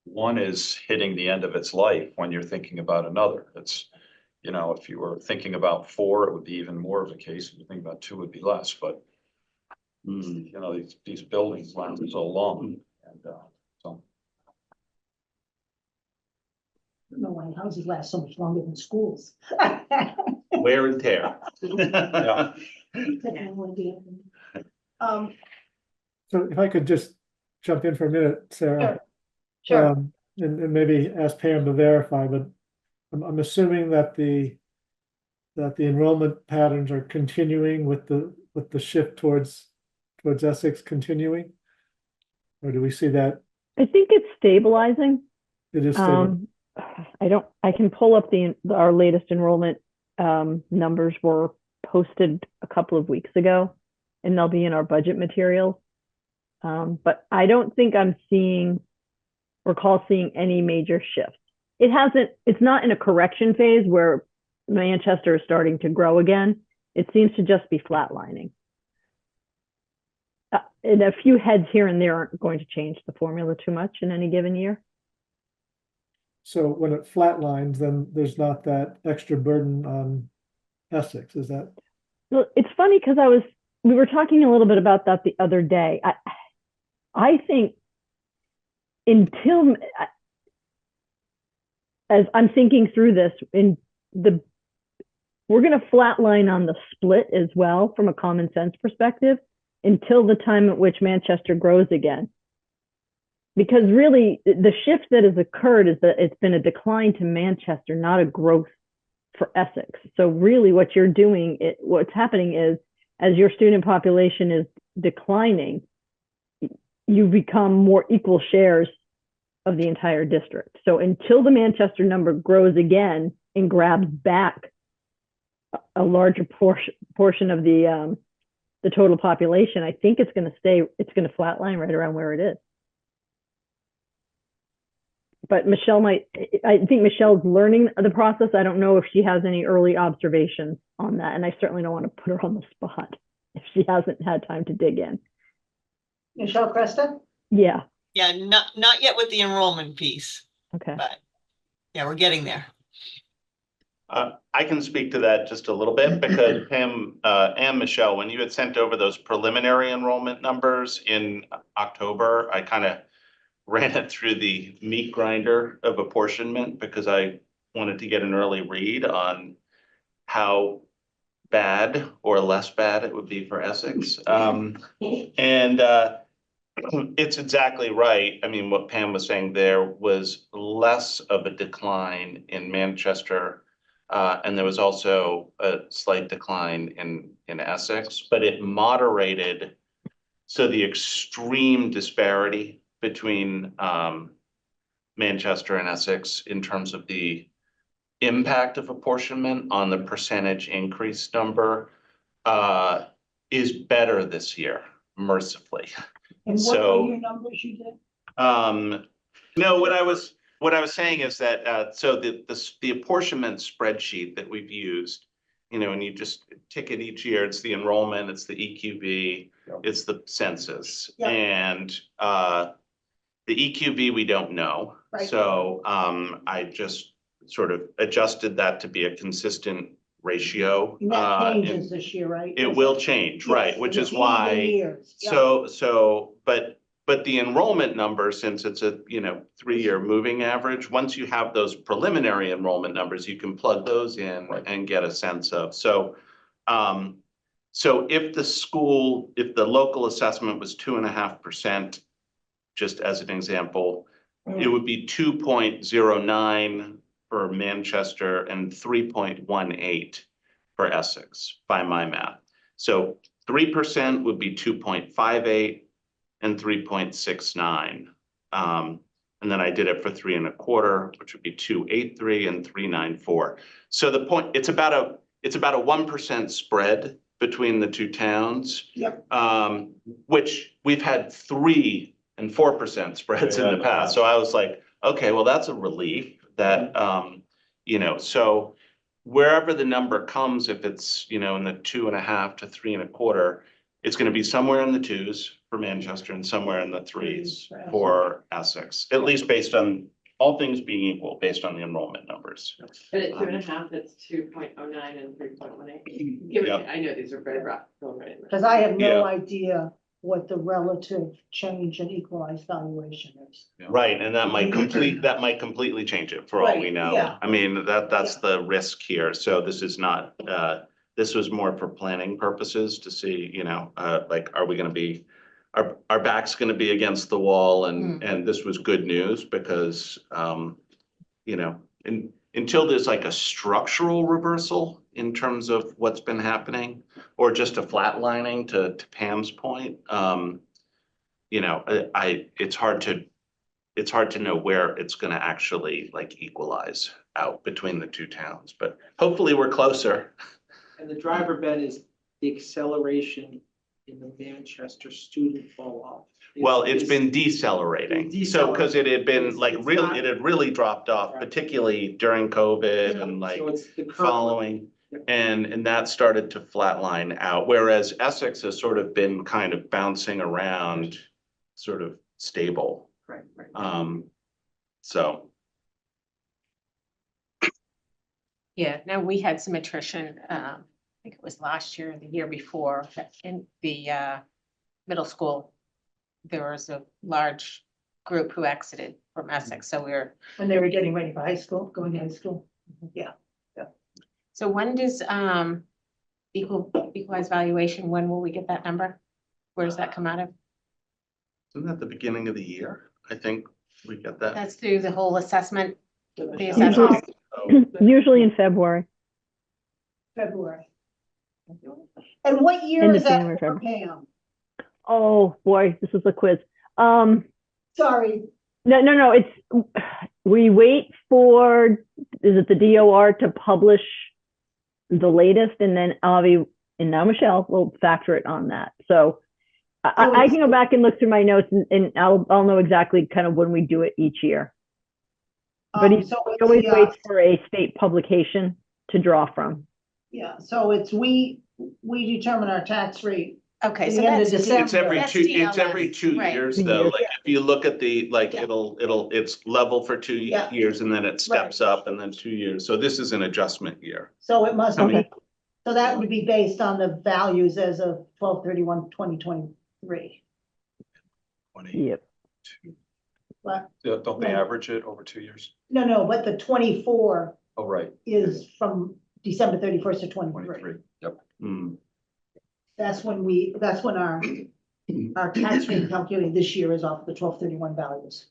one is hitting the end of its life when you're thinking about another. It's, you know, if you were thinking about 4, it would be even more of a case. If you think about 2, it would be less. But you know, these buildings last so long, and so. I don't know why houses last so much longer than schools. Wear and tear. Yeah. So if I could just jump in for a minute, Sarah. Sure. And maybe ask Pam to verify, but I'm assuming that the enrollment patterns are continuing with the shift towards Essex continuing? Or do we see that I think it's stabilizing. it is stable? I can pull up our latest enrollment numbers were posted a couple of weeks ago, and they'll be in our budget materials. But I don't think recall seeing any major shifts. It's not in a correction phase where Manchester is starting to grow again. It seems to just be flatlining. And a few heads here and there aren't going to change the formula too much in any given year. So when it flatlines, then there's not that extra burden on Essex, is that? Well, it's funny because we were talking a little bit about that the other day. I think as I'm thinking through this, we're going to flatline on the split as well from a common sense perspective until the time at which Manchester grows again. because really the shift that has occurred is that it's been a decline to Manchester, not a growth for Essex. So really what you're doing, what's happening is as your student population is declining, you become more equal shares of the entire district. So until the Manchester number grows again and grabs back a larger portion of the total population, I think it's going to flatline right around where it is. But I think Michelle's learning the process. I don't know if she has any early observations on that. And I certainly don't want to put her on the spot if she hasn't had time to dig in. Michelle Cresta? Yeah. Yeah, not yet with the enrollment piece, Okay. but yeah, we're getting there. I can speak to that just a little bit because Pam and Michelle, when you had sent over those preliminary enrollment numbers in October, I kind of ran it through the meat grinder of apportionment because I wanted to get an early read on how bad or less bad it would be for Essex. It's exactly right. I mean, what Pam was saying there was less of a decline in Manchester. And there was also a slight decline in Essex, but it moderated. So the extreme disparity between Manchester and Essex in terms of the impact of apportionment on the percentage increase number is better this year, mercifully. And what So- were your numbers you did? No, what I was saying is that, so the apportionment spreadsheet that we've used, and you just tick it each year, it's the enrollment, it's the EQB, it's the census. Yep. And the EQB, we don't know. Right. So I just sort of adjusted that to be a consistent ratio. And that and changes this year, right? It will change, right, which is It's even why. years. Yeah. But the enrollment number, since it's a, 3-year moving average, once you have those preliminary enrollment numbers, you can plug those in and get a sense of. So if the local assessment was 2.5%, just as an example, it would be 2.09 for Manchester and 3.18 for Essex by my math. So 3% would be 2.58 and 3.69. And then I did it for 3.25, which would be 2.83 and 3.94. So the point, it's about a 1% spread between the two towns. Yep. Which we've had 3 and 4% spreads in the past. So I was like, okay, well, that's a relief that, so wherever the number comes, if it's, in the 2.5 to 3.25, it's going to be somewhere in the 2s for Manchester and somewhere in the 3s for Essex, at least based on all things being equal, based on the enrollment numbers. But at 2.5, it's 2.09 and 3.18. Give Yep. it, I know these are very rough, right? Because I have no Yeah. idea what the relative change in equalized valuation is. Right, and that might completely change it for all we Right, know. yeah. I mean, that's the risk here. So this is not, this was more for planning purposes to see, like, are we gonna be, our back's gonna be against the wall, and this was good news because, until there's like a structural reversal in terms of what's been happening, or just a flatlining to Pam's point, it's hard to know where it's gonna actually like equalize out between the two towns, but hopefully we're closer. And the driver, Ben, is the acceleration in the Manchester student fall off. Well, it's been decelerating. So, because it had been like It's not- it had really dropped off, Right. particularly during COVID and like So it's the curve. following. Yep. And that started to flatline out, whereas Essex has sort of been kind of bouncing around, sort of stable. Right, right. So, Yeah, no, we had some attrition, I think it was last year or the year before, in the middle school. There was a large group who exited from Essex, so we're, When they were getting ready for high school, going to high school. so when does equalized valuation, when will we get that number? Where does that come out of? isn't that the beginning of the year? I think we get that. That's through the whole assessment, the Michelle. assessment. Usually in February. February. And what year End is of that January, for, February. Pam? Oh, boy, this is a quiz. Sorry, No, it's, we wait for, is it the DOR to publish the latest, and then Avi, and now Michelle will factor it on that. So I can go back and look through my notes, and I'll know exactly kind of when we do it each year. But he so always it's, waits for a state publication to draw from. yeah, so it's, we determine our tax rate. Okay, At so the end of that's, December. It's every That's two, it's every TLS, 2 right. years 2 though, years. like if you look at the, like, Yeah. it's level for 2 Yeah. years and then it steps up and then 2 years. So this is an adjustment year. So it must Okay. be, so that would be based on the values as of 12/31/2023. 22. Yep. But, Don't they Yeah. average it over 2 years? no, but the 24 Oh, right, is from December 31st to 23. 23, yep. Hmm. That's when our tax rate calculated this year is off the 12/31 values,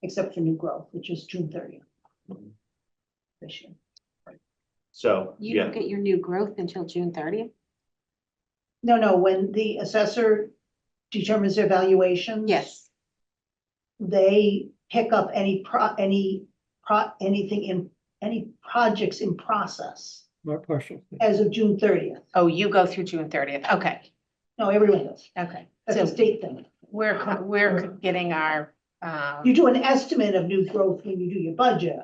except for new growth, which is June 30th. This year. So, You yeah, don't get your new growth until June 30th? No, when the assessor determines their valuations. Yes. They pick up any projects in process Not partial. as of June 30th. Oh, you go through June 30th. Okay, No, everyone does. okay. That's a So state thing. we're getting our, You do an estimate of new growth when you do your budget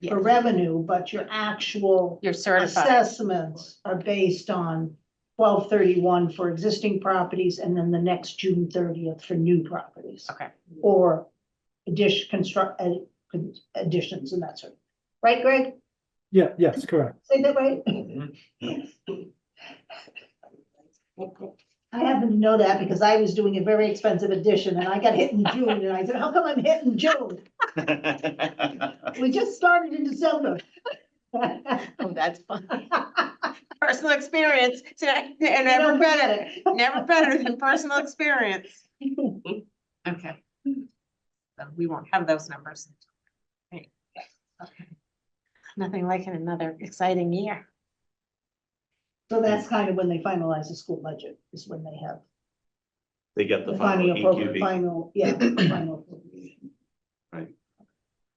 yes, for revenue, but your actual you're certified. assessments are based on 12/31 for existing properties and then the next June 30th for new properties. Okay. Or additions and that sort of, right, Greg? Yeah, yes, correct. Say that right? I happen to know that because I was doing a very expensive addition and I got hit in June and I said, how come I'm hit in June? We just started in December. Oh, that's fun. Personal experience, and You never don't better, forget it. never better than personal experience. Okay. So we won't have those numbers. Right. Okay. Nothing like another exciting year. So that's kind of when they finalize the school budget, is when they have they get the the final EQB. final, yeah, the final appropriation.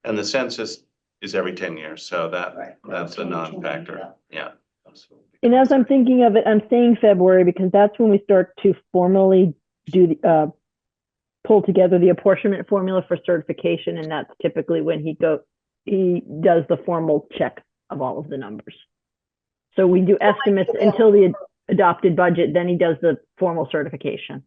And the census is every 10 years, so Right. that's a 2020, non-factor. Yeah. And as I'm thinking of it, I'm saying February because that's when we start to formally do the, pull together the apportionment formula for certification, and that's typically when he does the formal check of all of the numbers. So we do estimates until the adopted budget, then he does the formal certification.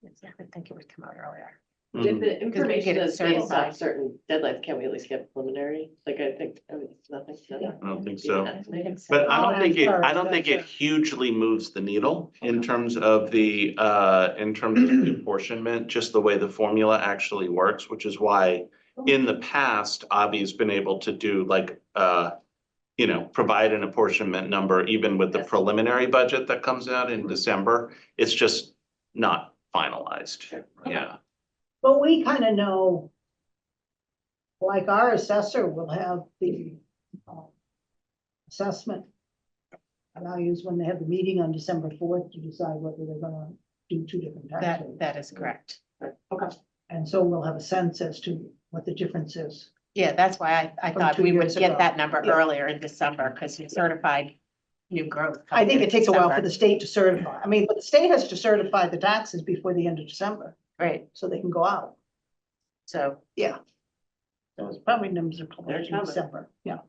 Yes, I would think it would come out earlier. If Mhm. the information get it is based certified. off certain deadlines, can we at least get preliminary? Like, I think, it's nothing. I don't think so. Thanks. But I don't think it, Sorry, I don't think it sorry. hugely moves the needle in terms of the apportionment, just the way the formula actually works, which is why in the past, Avi's been able to do like, provide an apportionment number even with the Yes. preliminary budget that comes out in December. It's just not finalized. Yeah. But we kind of know, like our assessor will have the assessment values when they have the meeting on December 4th to decide whether they're gonna do two different tax rates. That is correct. Okay. And so we'll have a sense as to what the difference is. Yeah, that's why I From thought 2 we would years get ago. that number Yeah. earlier in December, because you certified new growth. I think comes it in takes a while for December. the state to certify. I mean, but the state has to certify the taxes before the end of December, Right, so they can go out. so, Those probably numbers are published They're in coming. December, yeah.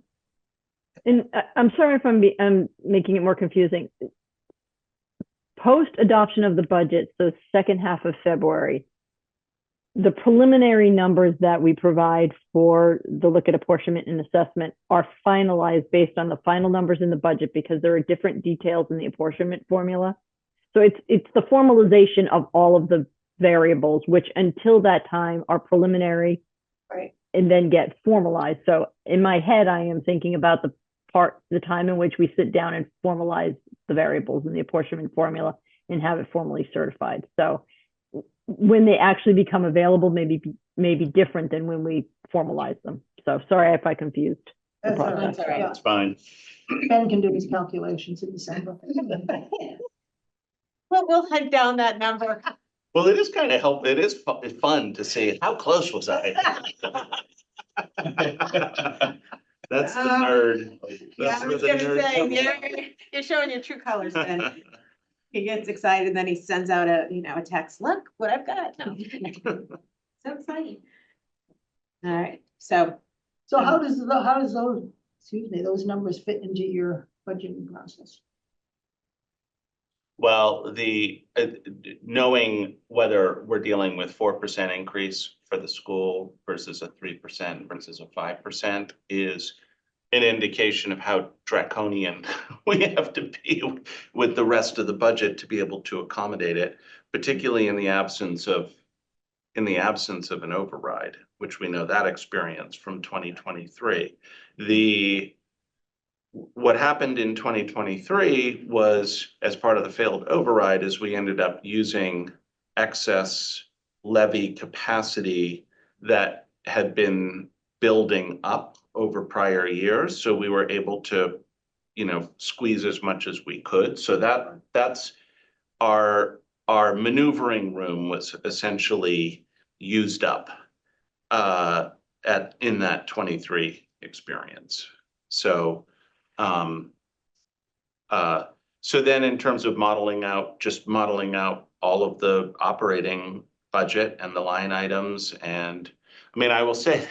And I'm sorry if I'm making it more confusing. Post adoption of the budget, so second half of February, the preliminary numbers that we provide for the look at apportionment and assessment are finalized based on the final numbers in the budget because there are different details in the apportionment formula. So it's the formalization of all of the variables, which until that time are preliminary. Right. And then get formalized. So in my head, I am thinking about the time in which we sit down and formalize the variables in the apportionment formula and have it formally certified. So when they actually become available, maybe different than when we formalize them. So sorry if I confused the That's all process. right. That's all right. Yeah. That's fine. Ben can do his calculations in December. Well, we'll head down that number. Well, it is kind of it is fun to see how close was I? That's the nerd. Yeah, That's I where was the gonna nerd say, comes you're showing your true colors then. He gets excited, then he sends out a text, look what I've got. No. So exciting. All right, so So how does those, excuse me, those numbers fit into your budgeting process? Well, knowing whether we're dealing with 4% increase for the school versus a 3% versus a 5% is an indication of how draconian we have to be with the rest of the budget to be able to accommodate it, particularly in the absence of an override, which we know that experience from 2023. What happened in 2023 was, as part of the failed override, is we ended up using excess levy capacity that had been building up over prior years. So we were able to, squeeze as much as we could. So that's our maneuvering room was essentially used up in that 23 experience. So so then in terms of modeling out all of the operating budget and the line items, and I mean, I will say,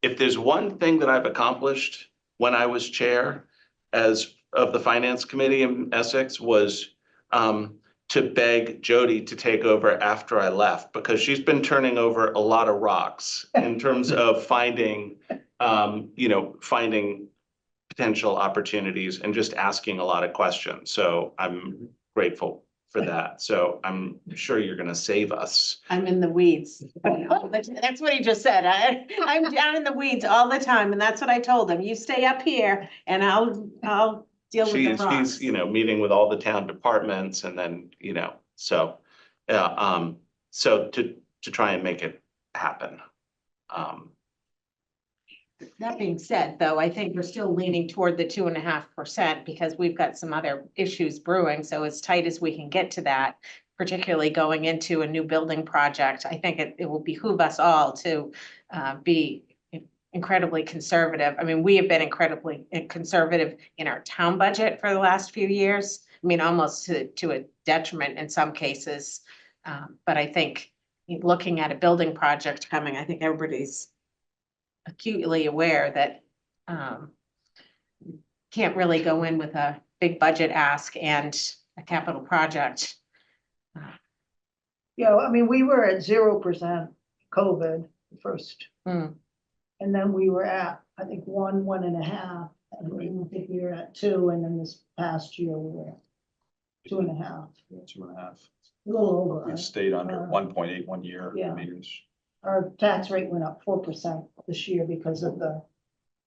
if there's one thing that I've accomplished when I was chair of the finance committee in Essex was to beg Jody to take over after I left, because she's been turning over a lot of rocks in terms of finding potential opportunities and just asking a lot of questions. So I'm grateful for that. So I'm sure you're going to save us. I'm in the weeds. That's what he just said. I'm down in the weeds all the time, and that's what I told him. You stay up here and I'll deal with the rocks. She's, meeting with all the town departments and then, so, yeah, so to try and make it happen. That being said, though, I think we're still leaning toward the 2.5% because we've got some other issues brewing. So as tight as we can get to that, particularly going into a new building project, I think it will behoove us all to be incredibly conservative. I mean, we have been incredibly conservative in our town budget for the last few years. I mean, almost to a detriment in some cases. But I think looking at a building project coming, I think everybody's acutely aware that can't really go in with a big budget ask and a capital project. I mean, we were at 0% COVID first. Mm. And then we were at, I think, 1.5, and I think we were at 2, and then this past year we were at 2.5, 2.5. a little over. We right? stayed under 1.8 1 year. Yeah. I mean, it's- Our tax rate went up 4% this year because of the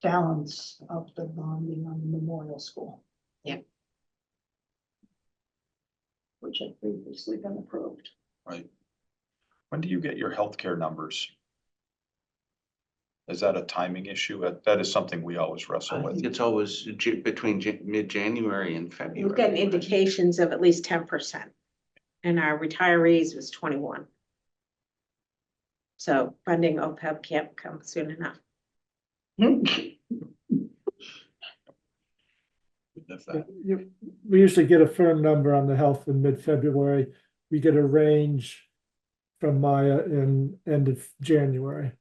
balance of the bonding on the memorial school. Yeah. Which had previously been approved. Right. When do you get your healthcare numbers? Is that a timing issue? That is something we always wrestle I with. think it's always between mid-January and February. We've gotten indications of at least 10%. And our retirees was 21. So funding OPEB can't come soon enough. If that- We usually get a firm number on the health in mid-February. We get a range from Maya in end of January.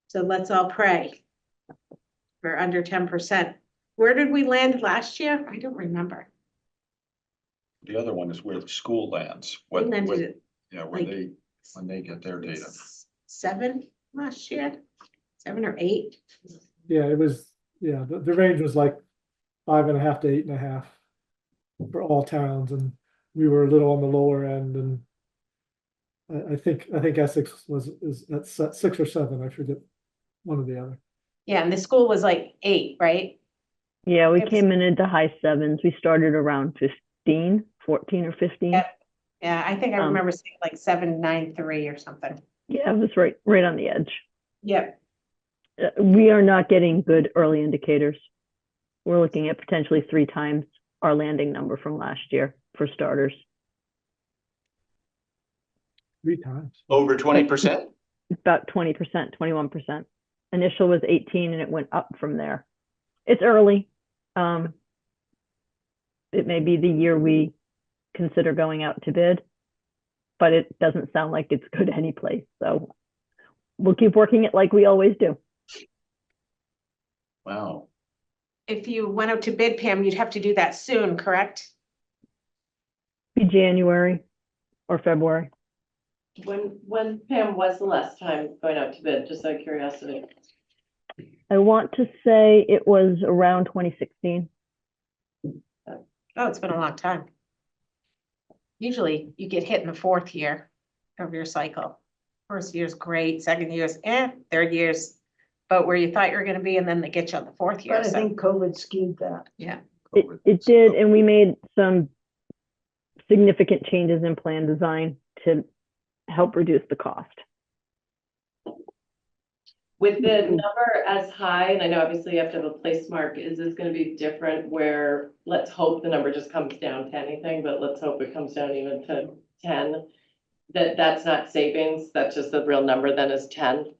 So let's all pray for under 10%. Where did we land last year? I don't remember. The other one is where the school lands. We When landed at when they get their data. 7 last year, 7 or 8. Yeah, it was, the range was like 5.5 to 8.5 for all towns, and we were a little on the lower end, and I think Essex is at 6 or 7, I forget, one or the other. Yeah, and the school was like 8, right? Yeah, we It's- came in into high 7s. We started around 15 14 or 15. Yeah. Yeah, I think I Um, remember saying like 793 or something. Yeah, it was right on the edge. Yep. We are not getting good early indicators. We're looking at potentially 3 times our landing number from last year for starters. 3 times. Over 20%? About 20%, 21%. Initial was 18 and it went up from there. It's early. It may be the year we consider going out to bid, but it doesn't sound like it's good any place. So we'll keep working it like we always do. Wow. If you went out to bid, Pam, you'd have to do that soon, correct? Be January or February. When Pam was the last time going out to bid, just out of curiosity? I want to say it was around 2016. Oh, it's been a long time. Usually you get hit in the 4th year of your cycle. First year's great, second year's third year's about where you thought you were gonna be, and then they get you on the 4th year. But I So, think COVID skewed that. yeah. It did, and we made some significant changes in plan design to help reduce the cost. With the number as high, and I know obviously you have to have a place mark, is this gonna be different where, let's hope the number just comes down to anything, but let's hope it comes down even to 10? That's not savings, that's just the real number then is 10?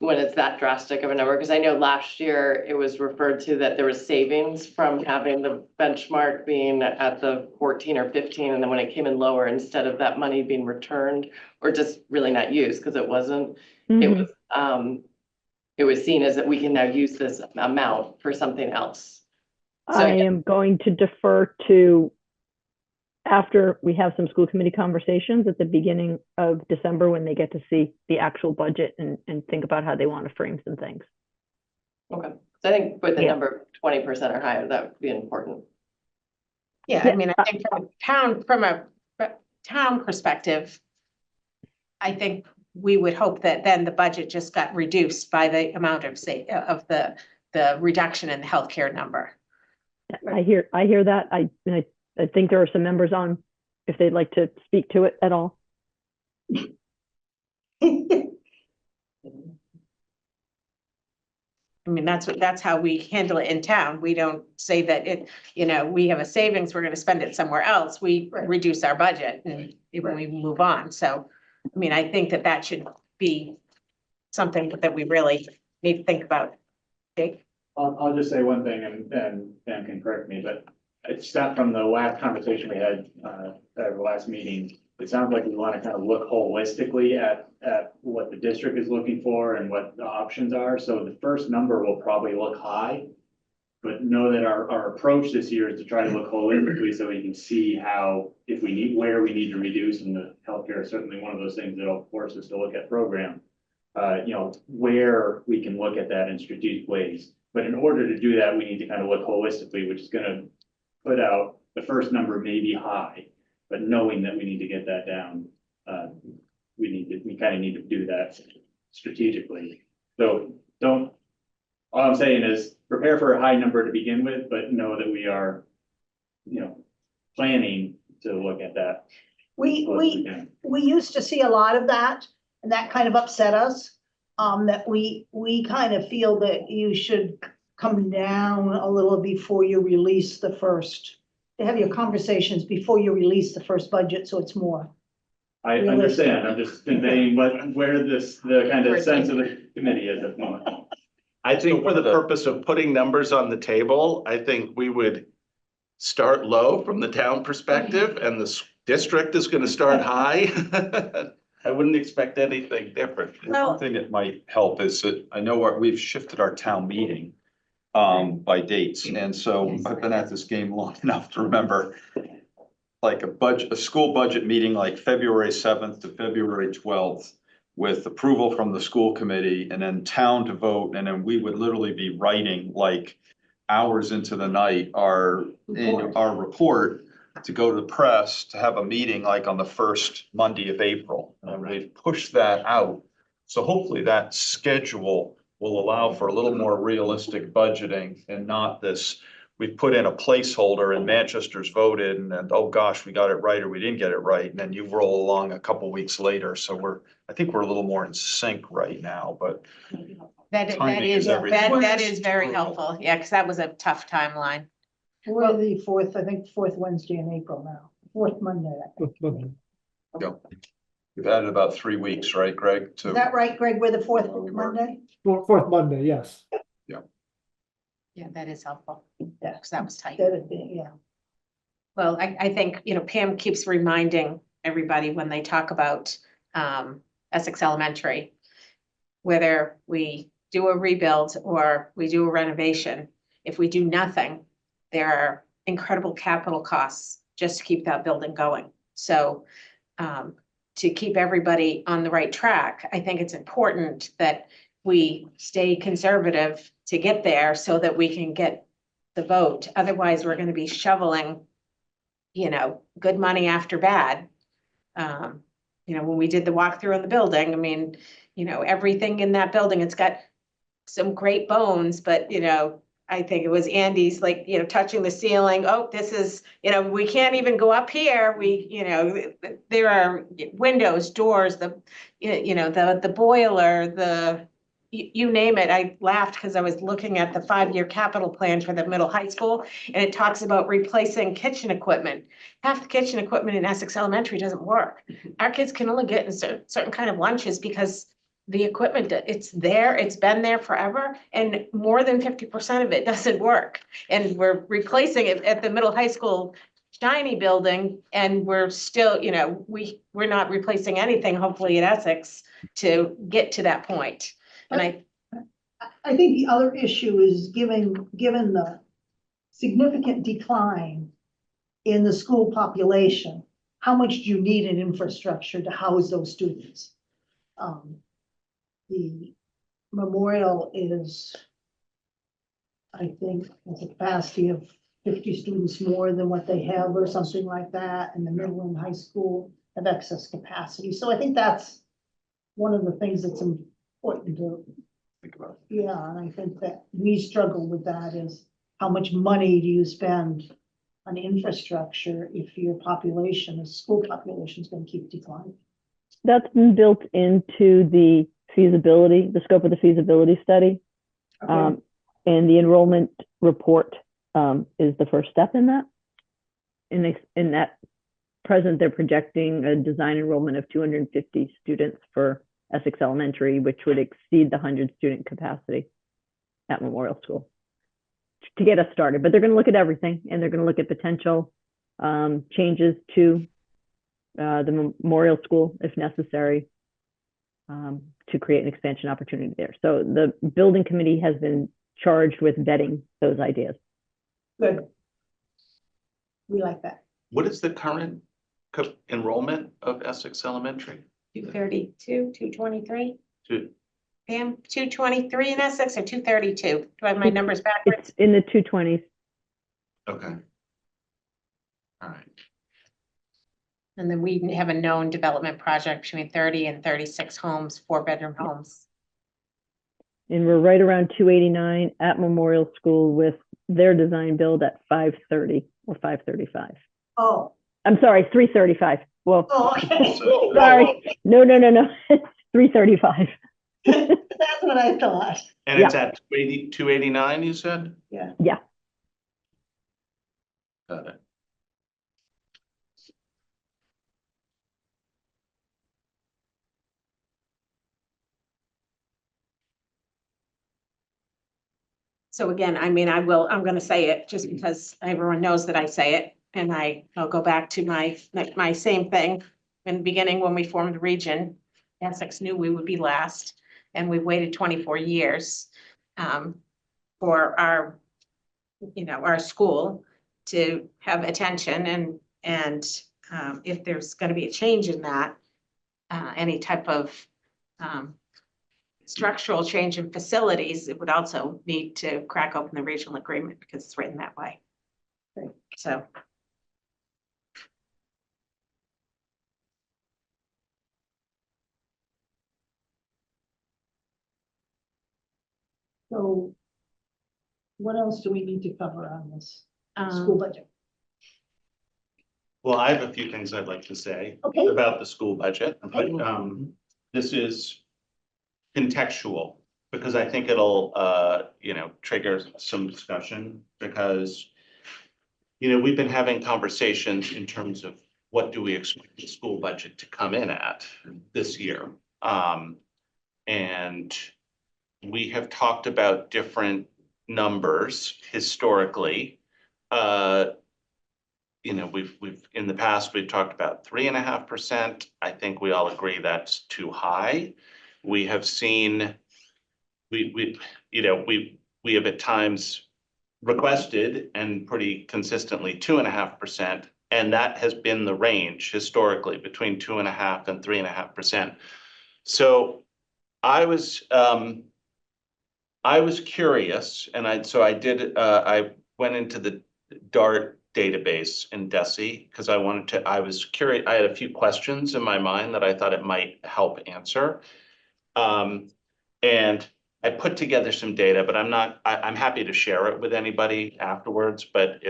When it's that drastic of a number, because I know last year it was referred to that there was savings from having the benchmark being at the 14 or 15, and then when it came in lower, instead of that money being returned or just really not used, because it wasn't, it was seen as that we can now use this amount for something else. So I am going to defer to after we have some school committee conversations at the beginning of December when they get to see the actual budget and think about how they want to frame some things. Okay, so I think with the Yeah. number 20% or higher, that would be important. Yeah, I mean, I think from a town perspective, I think we would hope that then the budget just got reduced by the amount of the reduction in the healthcare number. I hear that. I think there are some members on if they'd like to speak to it at all. I mean, that's how we handle it in town. We don't say that we have a savings, we're gonna spend it somewhere else. We Right. reduce our budget and when we move on. So, I mean, I think that should be something that we really need to think about. Jake? I'll just say one thing and Pam can correct me, but it's not from the last conversation we had, at the last meeting. It sounds like we want to kind of look holistically at what the district is looking for and what the options are. So the first number will probably look high. But know that our approach this year is to try to look holistically so we can see where we need to reduce, and the healthcare is certainly one of those things that'll force us to look at program. Where we can look at that in strategic ways. But in order to do that, we need to kind of look holistically, which is gonna put out, the first number may be high, but knowing that we need to get that down, we kind of need to do that strategically. So all I'm saying is prepare for a high number to begin with, but know that we are, planning to look at that. We used to see a lot of that, and that kind of upset us. That we kind of feel that you should come down a little before you release to have your conversations before you release the first budget, so it's more. I understand, I'm just conveying where the kind of sense of the committee is at the moment. I think for the purpose of putting numbers on the table, I think we would start low from the town perspective, and the district is gonna start high. I wouldn't expect anything different. One thing that might help is that I know we've shifted our town meeting by dates, and so I've been at this game long enough to remember like a school budget meeting like February 7th to February 12th with approval from the school committee and then town to vote, and then we would literally be writing like hours into the night our report to go to the press, to have a meeting like on the first Monday of April. And we've pushed that out. So hopefully that schedule will allow for a little more realistic budgeting and not this we've put in a placeholder and Manchester's voted and then, oh gosh, we got it right or we didn't get it right. And then you roll along a couple weeks later. So I think we're a little more in sync right now, but That Timing is, is everything. that is very helpful. Yeah, because that was a tough timeline. We're the fourth, I think, fourth Wednesday in April now, fourth Monday, I think. we've added about 3 weeks, right, Greg? Is that right, Greg? We're the fourth Monday? Fourth Monday, yes. Yeah, that is helpful. Yeah. Because that was tight. That'd be, yeah. Well, I think, Pam keeps reminding everybody when they talk about Essex Elementary, whether we do a rebuild or we do a renovation, if we do nothing, there are incredible capital costs just to keep that building going. So to keep everybody on the right track, I think it's important that we stay conservative to get there so that we can get the vote. Otherwise, we're going to be shoveling, good money after bad. When we did the walkthrough in the building, I mean, everything in that building, it's got some great bones, but, I think it was Andy's like, touching the ceiling. Oh, this is, we can't even go up here. There are windows, doors, the boiler, you name it. I laughed because I was looking at the 5-year capital plan for the middle high school, and it talks about replacing kitchen equipment. Half the kitchen equipment in Essex Elementary doesn't work. Our kids can only get in certain kind of lunches because the equipment, it's there, it's been there forever, and more than 50% of it doesn't work. And we're replacing it at the middle high school shiny building, and we're still, we're not replacing anything, hopefully at Essex, to get to that point. And I think the other issue is given the significant decline in the school population, how much do you need an infrastructure to house those students? The memorial is, I think, with a capacity of 50 students more than what they have or something like that, and the middle and high school have excess capacity. So I think that's one of the things that's important to Think about yeah, and I think that we struggle with that is how much money do you spend on infrastructure if your population, the school population is going to keep declining? That's been built into the feasibility, the scope of the feasibility study. Okay. And the enrollment report is the first step in that. In that present, they're projecting a design enrollment of 250 students for Essex Elementary, which would exceed the 100-student capacity at Memorial School to get us started. But they're going to look at everything, and they're going to look at potential changes to the Memorial School if necessary to create an expansion opportunity there. So the building committee has been charged with vetting those ideas. Good. We like that. What is the current enrollment of Essex Elementary? 232, 223. Two- Pam, 223 in Essex or 232? Do I have my numbers backwards? It's in the 220s. Okay. All right. And then we have a known development project between 30 and 36 homes, 4-bedroom homes. And we're right around 289 at Memorial School with their design build at 530 or 535. Oh, I'm sorry, 335. Well, okay. sorry. No. 335. That's what I thought. And it's at 289, you said? Yeah. Yeah. Got it. So again, I mean, I'm going to say it just because everyone knows that I say it. And I'll go back to my same thing. In the beginning, when we formed the region, Essex knew we would be last, and we waited 24 years for our school to have attention, and if there's going to be a change in that, any type of structural change in facilities, it would also need to crack open the regional agreement because it's written that way. Right. So. So what else do we need to cover on this school Um, budget? Well, I have a few things I'd like to say Okay. about the school budget, but this is contextual, because I think it'll trigger some discussion, because we've been having conversations in terms of what do we expect the school budget to come in at this year. And we have talked about different numbers historically. We've in the past, we've talked about 3.5%. I think we all agree that's too high. We have seen, we have at times requested and pretty consistently 2.5%. And that has been the range historically between 2.5% and 3.5%. So I was curious, and I went into the DART database in DESE because I was curious. I had a few questions in my mind that I thought it might help answer. And I put together some data, but I'm happy to share it with anybody afterwards, but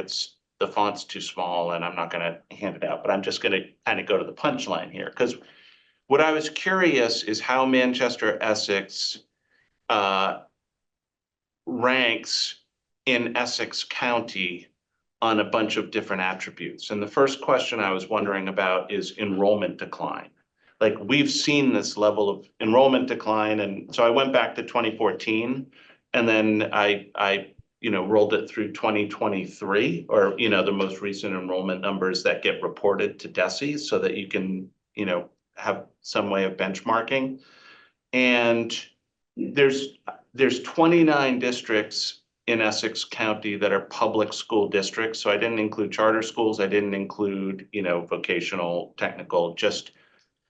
the font's too small and I'm not gonna hand it out, but I'm just gonna kind of go to the punchline here. Because what I was curious is how Manchester-Essex ranks in Essex County on a bunch of different attributes. And the first question I was wondering about is enrollment decline. Like, we've seen this level of enrollment decline, and so I went back to 2014, and then I rolled it through 2023, or the most recent enrollment numbers that get reported to DESE, so that you can have some way of benchmarking. And there's 29 districts in Essex County that are public school districts. So I didn't include charter schools. I didn't include, vocational, technical, just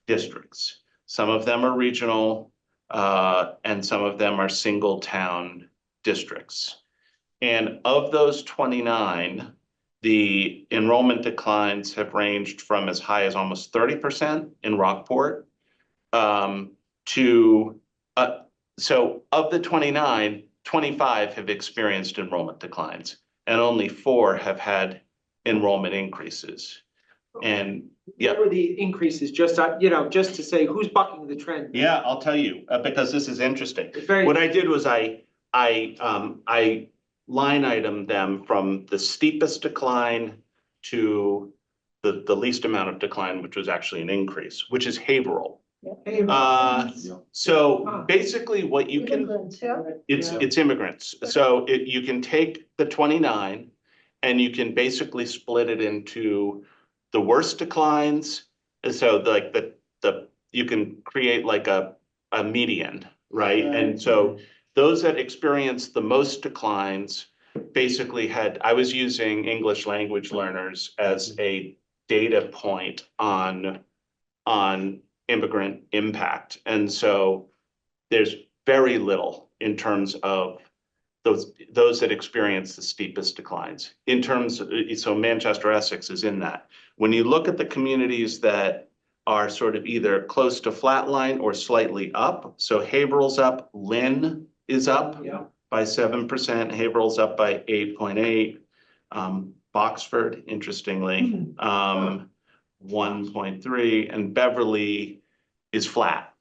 districts. Some of them are regional, and some of them are single town districts. And of those 29, the enrollment declines have ranged from as high as almost 30% in Rockport to so of the 29, 25 have experienced enrollment declines, and only 4 have had enrollment increases. And What were the increases, just to say who's bucking the trend? yeah, I'll tell you, because this is interesting. It's very. What I did was I line item them from the steepest decline to the least amount of decline, which was actually an increase, which is Haverhill. So basically what you can, Immigrants, yeah. it's immigrants. So you can take the 29 and you can basically split it into the worst declines. And so like you can create like a median, right? And so those that experience the most declines basically I was using English language learners as a data point on immigrant impact. And so there's very little in terms of those that experience the steepest declines. In terms of, so Manchester-Essex is in that. When you look at the communities that are sort of either close to flatline or slightly up, so Haverhill's up, Lynn is up by 7%, Haverhill's up by 8.8, Boxford, interestingly, 1.3, and Beverly is flat,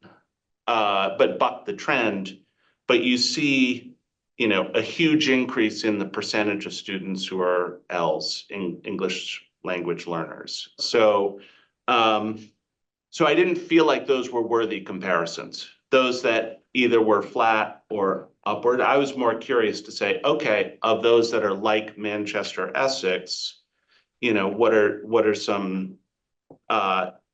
but bucked the trend. But you see, a huge increase in the percentage of students who are ELs, English language learners. So, so I didn't feel like those were worthy comparisons. Those that either were flat or upward. I was more curious to say, okay, of those that are like Manchester-Essex, what are some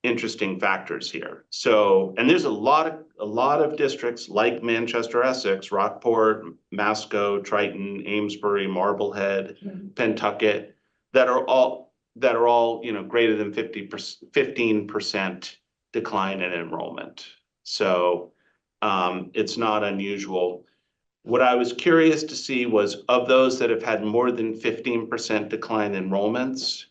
interesting factors here. So, and there's a lot of districts like Manchester-Essex, Rockport, Masco, Triton, Amesbury, Marblehead, Pentucket, that are all greater than 15% decline in enrollment. So it's not unusual. What I was curious to see was, of those that have had more than 15% decline in enrollments,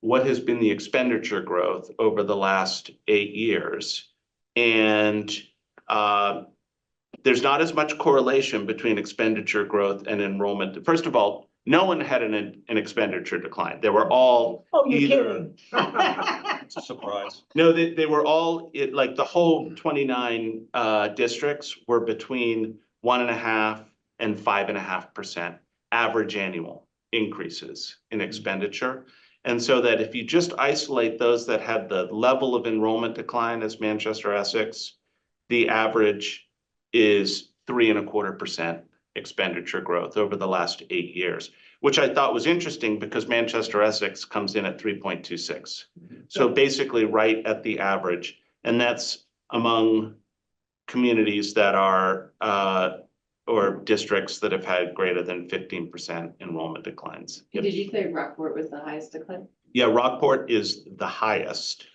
what has been the expenditure growth over the last 8 years? And there's not as much correlation between expenditure growth and enrollment. First of all, no one had an expenditure decline. They were all Oh, you're either. kidding. It's a surprise. No, they were all, like the whole 29 districts were between 1.5% and 5.5% average annual increases in expenditure. And so that if you just isolate those that had the level of enrollment decline as Manchester-Essex, the average is 3.25% expenditure growth over the last 8 years, which I thought was interesting because Manchester-Essex comes in at 3.26. So basically right at the average, and that's among communities that are, or districts that have had greater than 15% enrollment declines. Did you say Rockport was the highest decline? Yeah, Rockport is the highest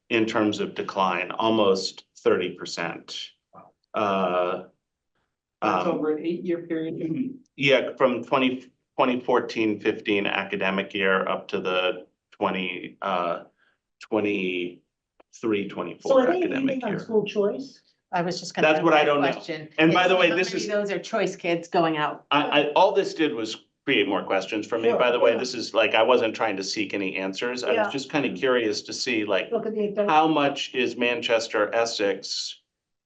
in terms of decline, almost 30%. That's over an 8-year period. Yeah, from 2014-15 academic year up to the 23-24 So are they academic leaving on year. school choice? I was just gonna. That's ask what I that don't know. question. And by the way, How this many is- of those are choice kids going out. All this did was create more questions for me. Sure, By the way, yeah. this is like, I wasn't trying to seek any answers. I Yeah. was just kind of curious to see like, Look at the. how much is Manchester-Essex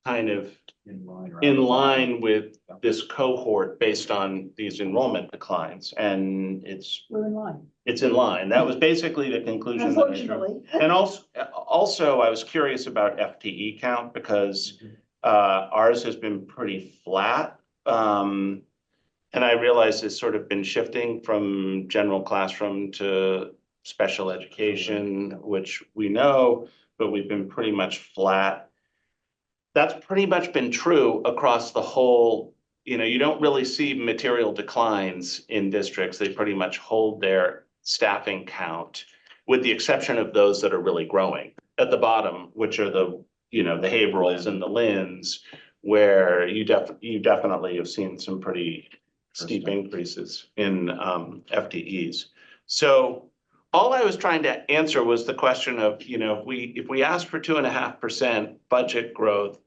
kind of In line. in line with this cohort based on these enrollment declines? And We're in line, it's in line. That was basically the conclusion that I drew. unfortunately. And also, I was curious about FTE count because ours has been pretty flat. And I realize it's sort of been shifting from general classroom to special education, which we know, but we've been pretty much flat. That's pretty much been true across the whole, you don't really see material declines in districts. They pretty much hold their staffing count, with the exception of those that are really growing at the bottom, which are the Haverhills and the Linns, where you definitely have seen some pretty steep increases in FTEs. So all I was trying to answer was the question of, if we ask for 2.5% budget growth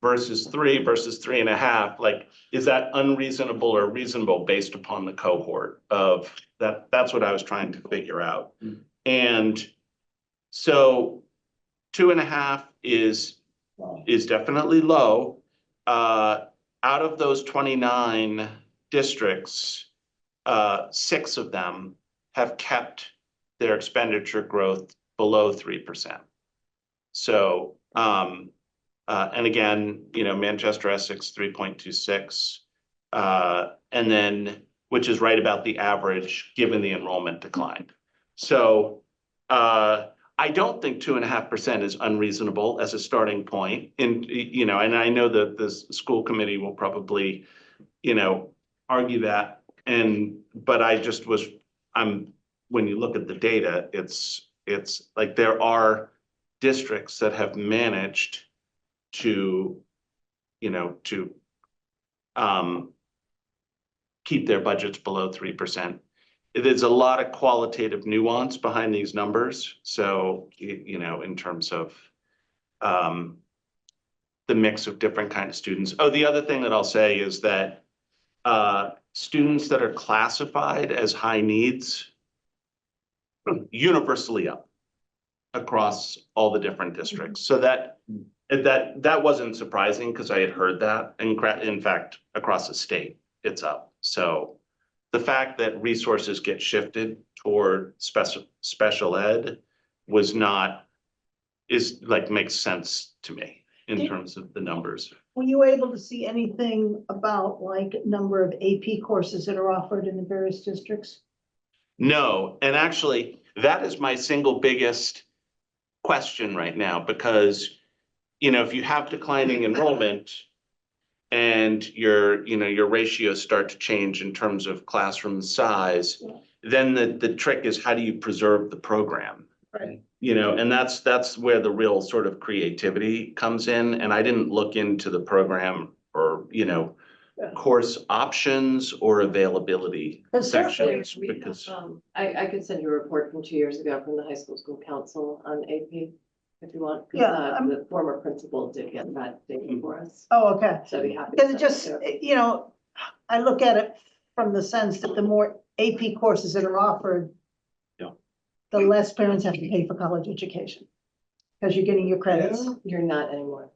versus 3.5, like, is that unreasonable or reasonable based upon the cohort of that? That's what I was trying to figure out. And so 2.5 is definitely low. Out of those 29 districts, 6 of them have kept their expenditure growth below 3%. So, and again, Manchester-Essex 3.26, and then, which is right about the average given the enrollment decline. So, I don't think 2.5% is unreasonable as a starting point. And, and I know that the school committee will probably, argue that. But I just when you look at the data, it's like there are districts that have managed to keep their budgets below 3%. There's a lot of qualitative nuance behind these numbers. So, in terms of the mix of different kind of students. Oh, the other thing that I'll say is that students that are classified as high needs universally up across all the different districts. So that wasn't surprising because I had heard that. In fact, across the state, it's up. So the fact that resources get shifted toward special ed makes sense to me in terms of the numbers. Were you able to see anything about like number of AP courses that are offered in the various districts? No, and actually, that is my single biggest question right now, because, if you have declining enrollment and your ratios start to change in terms of classroom size, then the trick is, how do you preserve the program? Right. And that's where the real sort of creativity comes in. And I didn't look into the program or, course options or availability Because sections, We have, because I could send you a report from 2 years ago from the high school council on AP. If you want, 'cause, Yeah, the former principal did get that data for us, Oh, okay. so I'd be happy. to Because it send just, you know, I look at it from the sense that the more AP courses that are offered, Yeah. the less parents have to pay for college education. Because you're getting your credits. You're not anymore,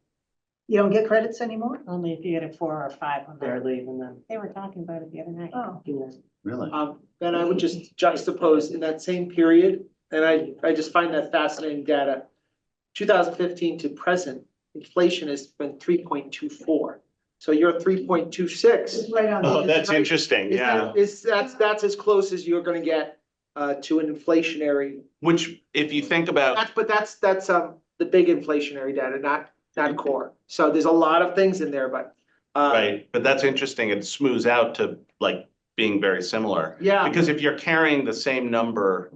You don't get credits anymore? Only if you get a 4 or 5 on that. barely even then. They were talking about it the other night. Oh, You know. Really? Then I would just juxtapose in that same period, and I just find that fascinating data. 2015 to present, inflation has been 3.24. So you're 3.26. it's right on. Oh, that's interesting, yeah. That's as close as you're gonna get to an inflationary. Which, if you think about, But that's the big inflationary data, not core. So there's a lot of things in there, but. right, but that's interesting. It smooths out to like being very similar. Yeah, Because if you're carrying the same number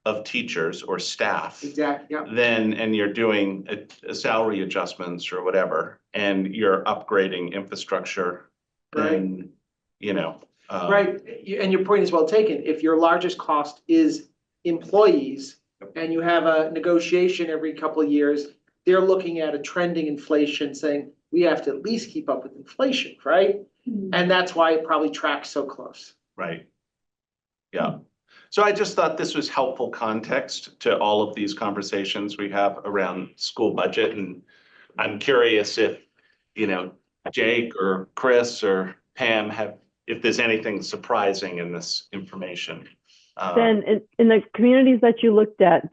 of teachers or staff, exactly, yeah. then, and you're doing a salary adjustments or whatever, and you're upgrading infrastructure, then, you know. Right, and your point is well taken. If your largest cost is employees and you have a negotiation every couple of years, they're looking at a trending inflation saying, we have to at least keep up with inflation, right? And that's why it probably tracks so close. Right. Yeah. So I just thought this was helpful context to all of these conversations we have around school budget. And I'm curious if, you know, Jake or Chris or Pam if there's anything surprising in this information. Ben, in the communities that you looked at,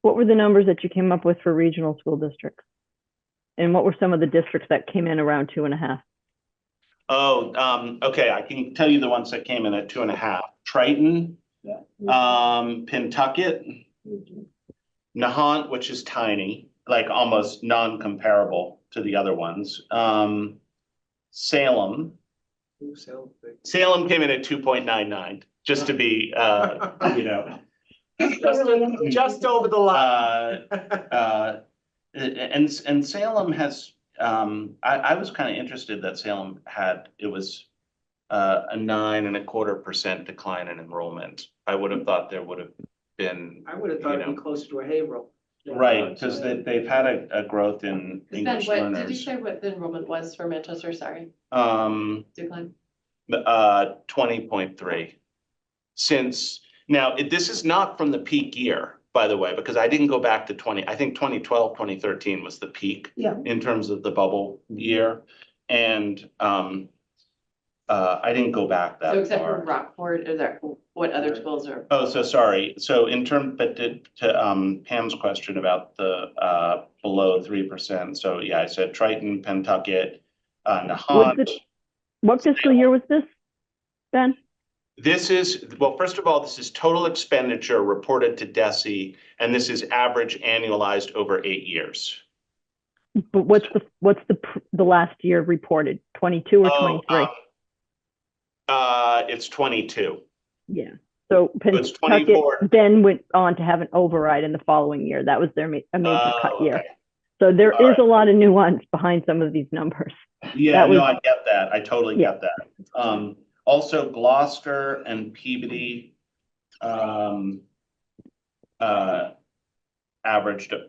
what were the numbers that you came up with for regional school districts? And what were some of the districts that came in around 2.5? Oh, okay, I can tell you the ones that came in at 2.5. Triton, Pentucket, Nahant, which is tiny, like almost non-comparable to the other ones. Salem came in at 2.99, just to be, you know. Just over the line. And Salem has, I was kind of interested that Salem it was a 9.25% decline in enrollment. I would have thought there would have been. I would have thought it'd be closer to a Haverhill. Right, because they've had a growth in Ben, English what, did you learners. say what the enrollment was for Manchester, sorry, decline? 20.3. Since, now, this is not from the peak year, by the way, because I didn't go back to I think 2012, 2013 was the peak. Yeah. In terms of the bubble year. And I didn't go back that far. So except for Rockport, what other schools are? Oh, so sorry. So but to Pam's question about the below 3%. So yeah, I said Triton, Pentucket, Nahant. What fiscal year was this, Ben? This is, well, first of all, this is total expenditure reported to DESI, and this is average annualized over 8 years. But what's the last year reported? 22 or 23? It's 22. Yeah. So it's Pentucket 24. then went on to have an override in the following year. That was a major cut year. Okay. So there All is a lot of nuance behind some of these numbers. Yeah, no, I get that. I totally get that. Also Gloucester and Peabody averaged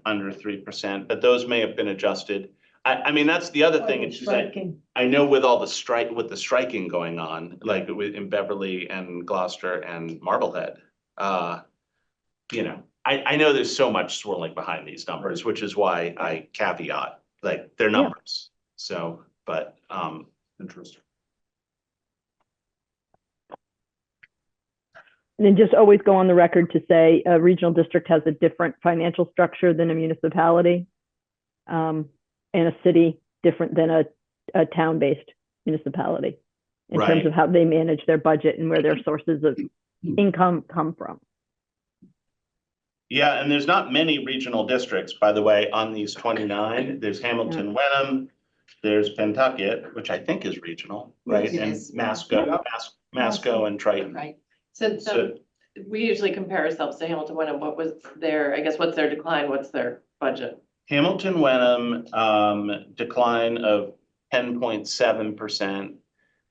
under 3%, but those may have been adjusted. I mean, that's the other thing. It's just that I know with all the striking going on, like in Beverly and Gloucester and Marblehead, you know, I know there's so much swirling behind these numbers, which is why I caveat, like, they're numbers. So, but Interesting. And then just always go on the record to say a regional district has a different financial structure than a municipality, and a city different than a town-based municipality in terms of how they manage their budget and where their sources of income come from. yeah, and there's not many regional districts, by the way, on these 29. There's Hamilton, Wenham, there's Pentucket, which I think is regional, right? Yes, it And is. Masco and Triton. Right. So we usually compare ourselves to Hamilton Wenham. What was their, I guess, what's their decline? What's their budget? Hamilton Wenham, decline of 10.7%,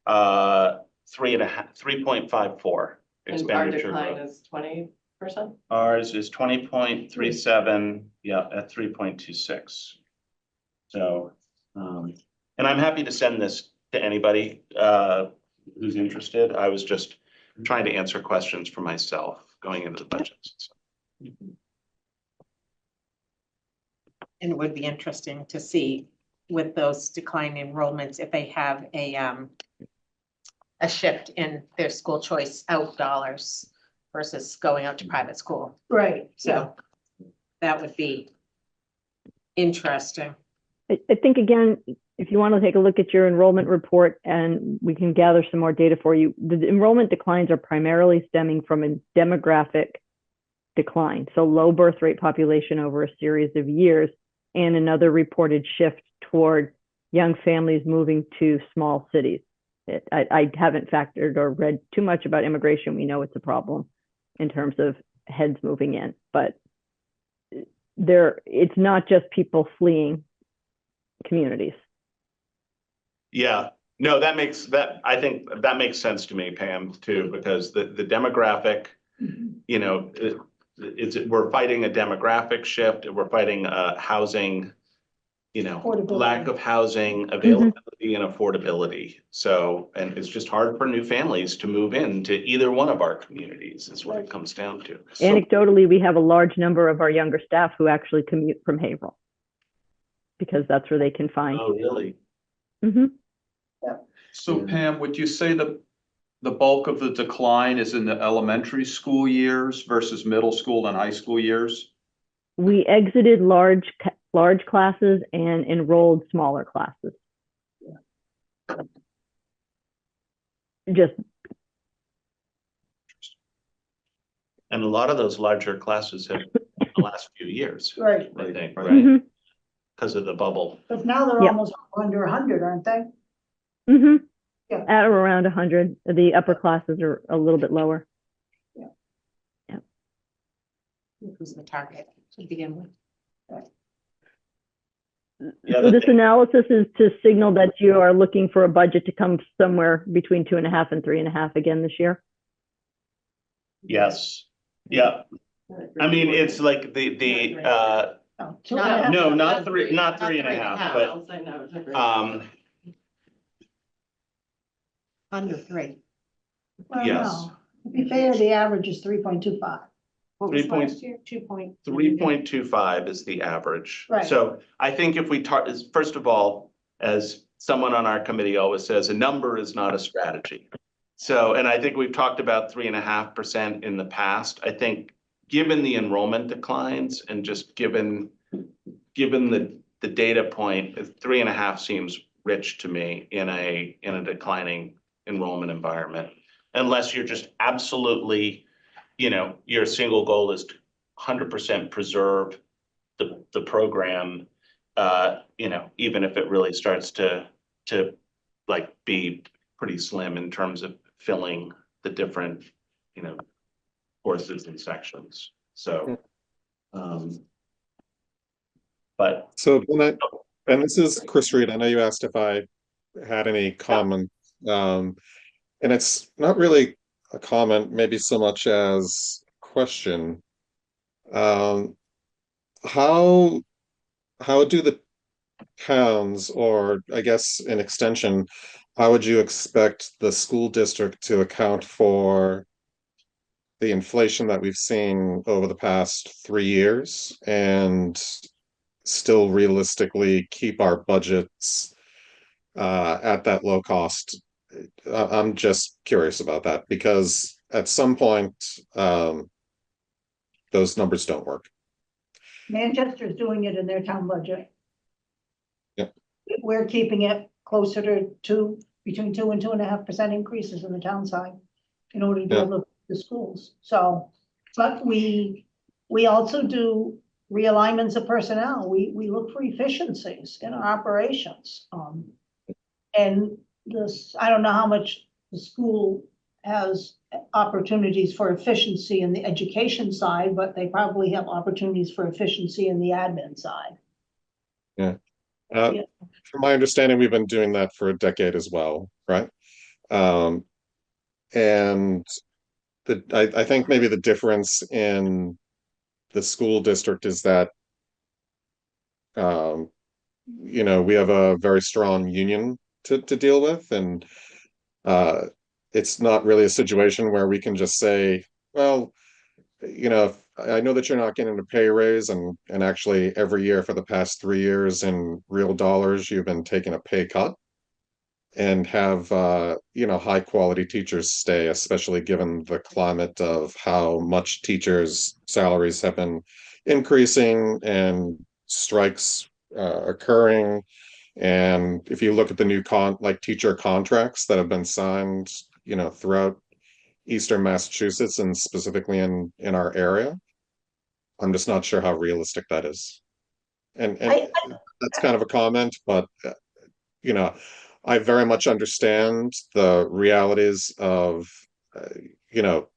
3.54 And our expenditure decline growth. is 20? person? Ours is 20.37, yeah, at 3.26. So, and I'm happy to send this to anybody who's interested. I was just trying to answer questions for myself going into the budgets. And it would be interesting to see with those declining enrollments, if they have a shift in their school choice out dollars versus going out to private school. Right, So that would be interesting. I think again, if you want to take a look at your enrollment report and we can gather some more data for you, the enrollment declines are primarily stemming from a demographic decline. So low birth rate population over a series of years and another reported shift toward young families moving to small cities. I haven't factored or read too much about immigration. We know it's a problem in terms of heads moving in, but it's not just people fleeing communities. Yeah, no, I think that makes sense to me, Pam, too, because the demographic, you know, we're fighting a demographic shift, we're fighting housing, you know, Affordability. lack of housing availability and affordability. So, and it's just hard for new families to move into either one of our communities is what it comes down to. Anecdotally, we have a large number of our younger staff who actually commute from Haverhill because that's where they can find. Oh, really? Mm-hmm. So Pam, would you say the bulk of the decline is in the elementary school years versus middle school and high school years? We exited large classes and enrolled smaller classes. Just And a lot of those larger classes have in the last few years, right. I think, Right. right? Because of the bubble. But now they're Yep. almost under 100, aren't they? Mm-hmm. Yeah. At or around 100. The upper classes are a little bit lower. Who's the target to begin with? Yeah, So this analysis is to signal that you are looking for a budget to come somewhere between 2.5 and 3.5 again this year. Yes, yeah. I mean, it's like the No, 2.5. no, not 3.5, but I'll say no. Under 3. Well, yes. no. To be fair, the average is 3.25. What was 3 point- last year? 2. 3.25 is the average. Right. So I think if we first of all, as someone on our committee always says, a number is not a strategy. So, and I think we've talked about 3.5% in the past. I think given the enrollment declines and just given the data point, 3.5 seems rich to me in a declining enrollment environment. Unless you're just absolutely, you know, your single goal is to 100% preserve the program, you know, even if it really starts to like be pretty slim in terms of filling the different, you know, courses and sections. So, but So, and this is Chris Reed. I know you asked if I had any comment, and it's not really a comment, maybe so much as a question. How do the towns, or I guess in extension, how would you expect the school district to account for the inflation that we've seen over the past 3 years and still realistically keep our budgets at that low cost? I'm just curious about that because at some point, those numbers don't work. Manchester's doing it in their town budget. Yep. We're keeping it closer to between 2 and 2.5% increases in the town side in order to be able to the schools. So, but we also do realignments of personnel. We look for efficiencies in our operations. And this, I don't know how much the school has opportunities for efficiency in the education side, but they probably have opportunities for efficiency in the admin side. Yeah. Yeah. From my understanding, we've been doing that for a decade as well, right? And I think maybe the difference in the school district is that we have a very strong union to deal with, and uh, it's not really a situation where we can just say, well, I know that you're not getting a pay raise, and actually every year for the past 3 years in real dollars, you've been taking a pay cut, and have high quality teachers stay, especially given the climate of how much teachers' salaries have been increasing and strikes occurring. And if you look at the new teacher contracts that have been signed, throughout Eastern Massachusetts and specifically in our area, I'm just not sure how realistic that is. And that's kind of a comment, but you know, I very much understand the realities of, uh, you know,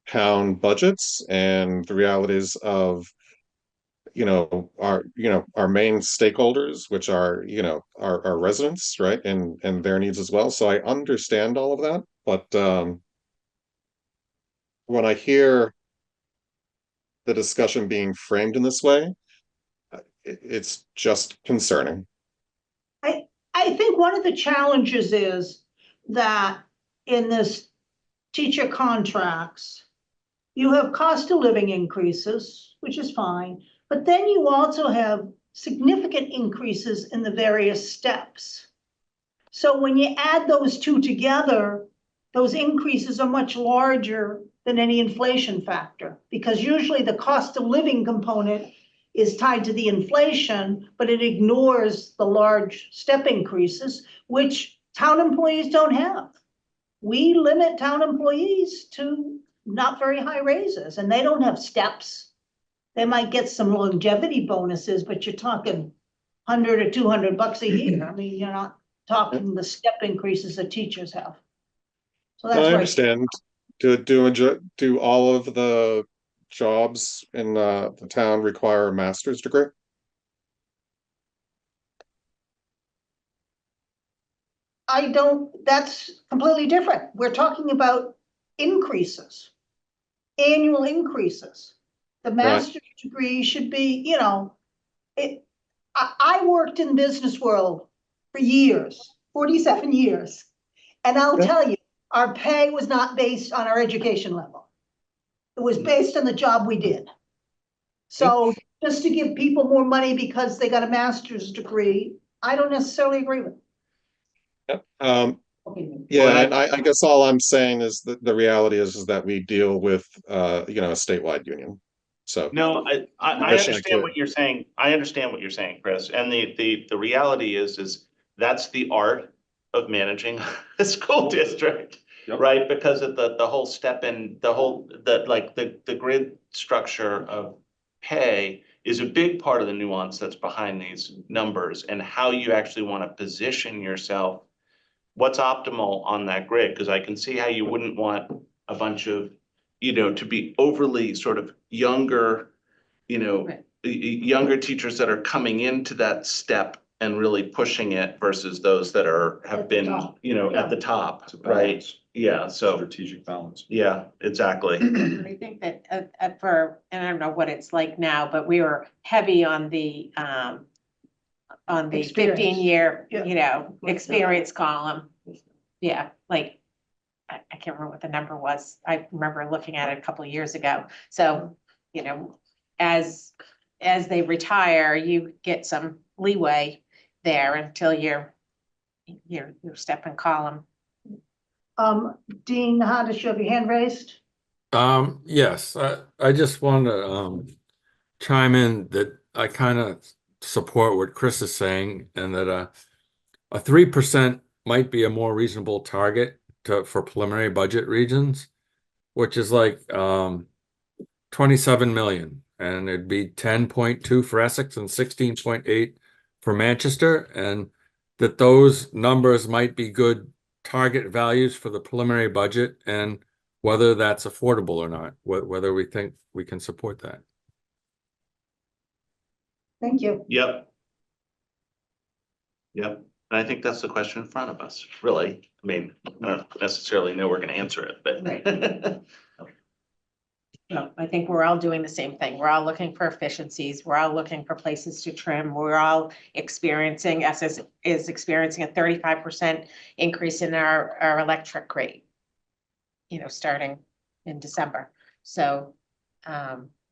town budgets and the realities of, our main stakeholders, which are, our residents, right? And their needs as well. So I understand all of that, but when I hear the discussion being framed in this way, it's just concerning. I think one of the challenges is that in this teacher contracts, you have cost of living increases, which is fine, but then you also have significant increases in the various steps. So when you add those two together, those increases are much larger than any inflation factor, because usually the cost of living component is tied to the inflation, but it ignores the large step increases, which town employees don't have. We limit town employees to not very high raises, and they don't have steps. They might get some longevity bonuses, but you're talking $100 or $200 a year. I mean, you're not talking the step increases that teachers have. So that's I where understand. Do all of the jobs in the town require a master's degree? I don't, that's completely different. We're talking about increases, annual increases. The master's degree should be, I worked in business world for years, 47 years. And I'll tell you, our pay was not based on our education level. It was based on the job we did. So just to give people more money because they got a master's degree, I don't necessarily agree with. Yeah, and I guess all I'm saying is that the reality is that we deal with a statewide union. So No, I Wish I understand could. what you're saying. I understand what you're saying, Chris. And the reality is that's the art of managing a school district, Yep. right? Because of the whole step in, the grid structure of pay is a big part of the nuance that's behind these numbers and how you actually want to position yourself. What's optimal on that grid? Because I can see how you wouldn't want a bunch of, to be overly sort of younger, Right. younger teachers that are coming into that step and really pushing it versus those that have At the been, top. at the top, It's a right? balance, Yeah, so, strategic balance. yeah, exactly. I think that and I don't know what it's like now, but we were heavy on the Experience. 15-year, Yeah. experience column. Yeah, like, I can't remember what the number was. I remember looking at it a couple of years ago. So, as they retire, you get some leeway there until your step and column. Dean Hadish, you have your hand raised? Yes, I just want to chime in that I kind of support what Chris is saying, and that a 3% might be a more reasonable target for preliminary budget regions, which is like 27 million, and it'd be 10.2 for Essex and 16.8 for Manchester, and that those numbers might be good target values for the preliminary budget, and whether that's affordable or not, whether we think we can support that. Thank you. Yep. Yep. And I think that's the question in front of us, really. I mean, I don't necessarily know we're gonna answer it, but. No, I think we're all doing the same thing. We're all looking for efficiencies. We're all looking for places to trim. We're all experiencing, SS is experiencing a 35% increase in our electric rate. You know, starting in December. So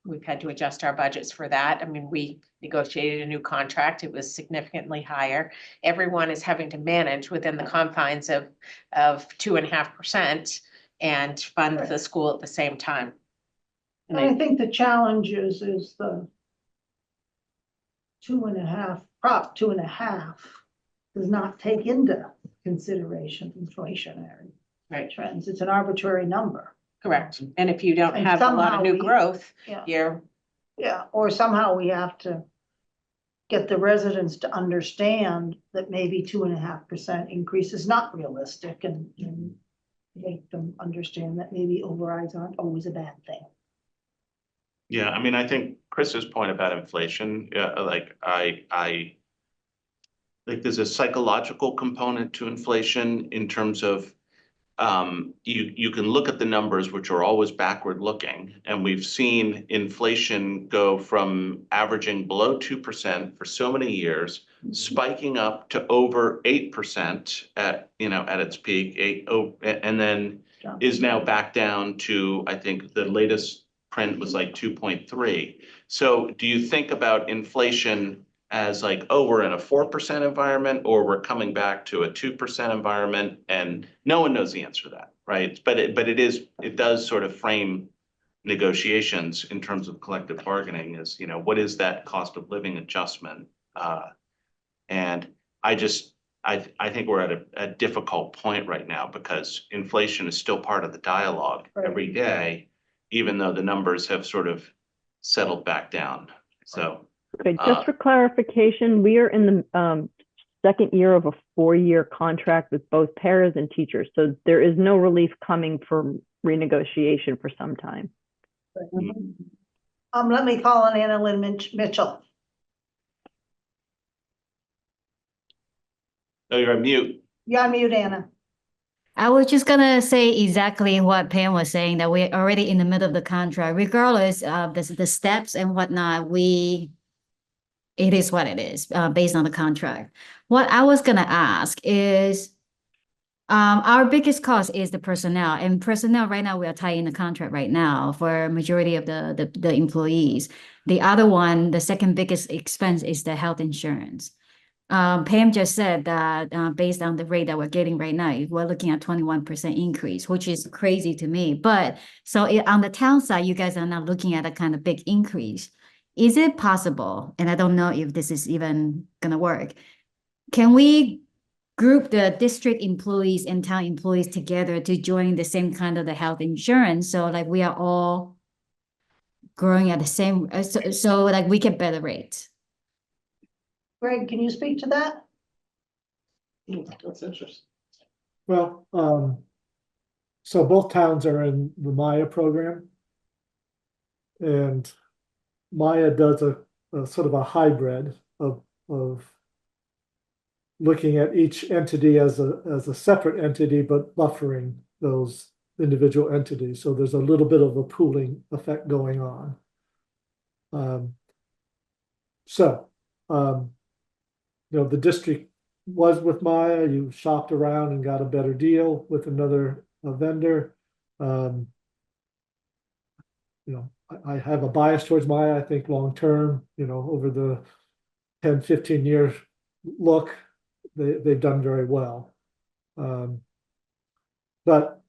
we've had to adjust our budgets for that. I mean, we negotiated a new contract. It was significantly higher. Everyone is having to manage within the confines of 2.5% and fund the school at the same time. And I think the challenge is the 2.5, Prop 2.5 does not take into consideration inflationary trends. It's an arbitrary number. Correct. And if you don't And have a lot somehow of new we- growth, Yeah. Yeah, or somehow we have to get the residents to understand that maybe 2.5% increase is not realistic and make them understand that maybe overrides aren't always a bad thing. Yeah, I mean, I think Chris's point about inflation, like like there's a psychological component to inflation in terms of you can look at the numbers, which are always backward looking, and we've seen inflation go from averaging below 2% for so many years, spiking up to over 8% at its peak, and then is now back down to, I think the latest print was like 2.3. So do you think about inflation as like, oh, we're in a 4% environment, or we're coming back to a 2% environment? And no one knows the answer to that, right? But it does sort of frame negotiations in terms of collective bargaining is, what is that cost of living adjustment? And I think we're at a difficult point right now because inflation is still part of the dialogue every day, even though the numbers have sort of settled back down. So. Okay, just for clarification, we are in the second year of a 4-year contract with both paras and teachers. So there is no relief coming from renegotiation for some time. Let me call on Anna Lynn Mitchell. No, you're on mute. You're on mute, Anna. I was just gonna say exactly what Pam was saying, that we're already in the middle of the contract, regardless of the steps and whatnot, it is what it is, based on the contract. What I was gonna ask is, our biggest cost is the personnel, and personnel right now, we are tied in the contract right now for majority of the employees. The other one, the second biggest expense is the health insurance. Pam just said that based on the rate that we're getting right now, we're looking at 21% increase, which is crazy to me. But so on the town side, you guys are not looking at a kind of big increase. Is it possible, and I don't know if this is even gonna work, can we group the district employees and town employees together to join the same kind of the health insurance? So like we are all growing at the same, so like we get better rates. Greg, can you speak to that? That's interesting. Well, so both towns are in the Maya program. And Maya does a sort of a hybrid of looking at each entity as a separate entity, but buffering those individual entities. So there's a little bit of a pooling effect going on. The district was with Maya, you shopped around and got a better deal with another vendor. I have a bias towards Maya. I think long-term, over the 10, 15 years look, they've done very well. But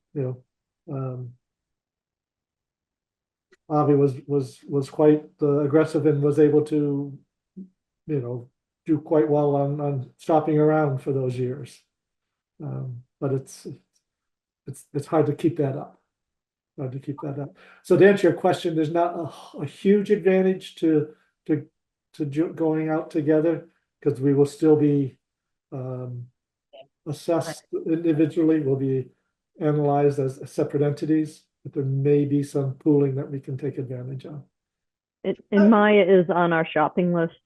Avi was quite aggressive and was able to, do quite well on shopping around for those years. But it's hard to keep that up. So to answer your question, there's not a huge advantage to going out together, because we will still be assessed individually, will be analyzed as separate entities, but there may be some pooling that we can take advantage of. And Maya is on our shopping list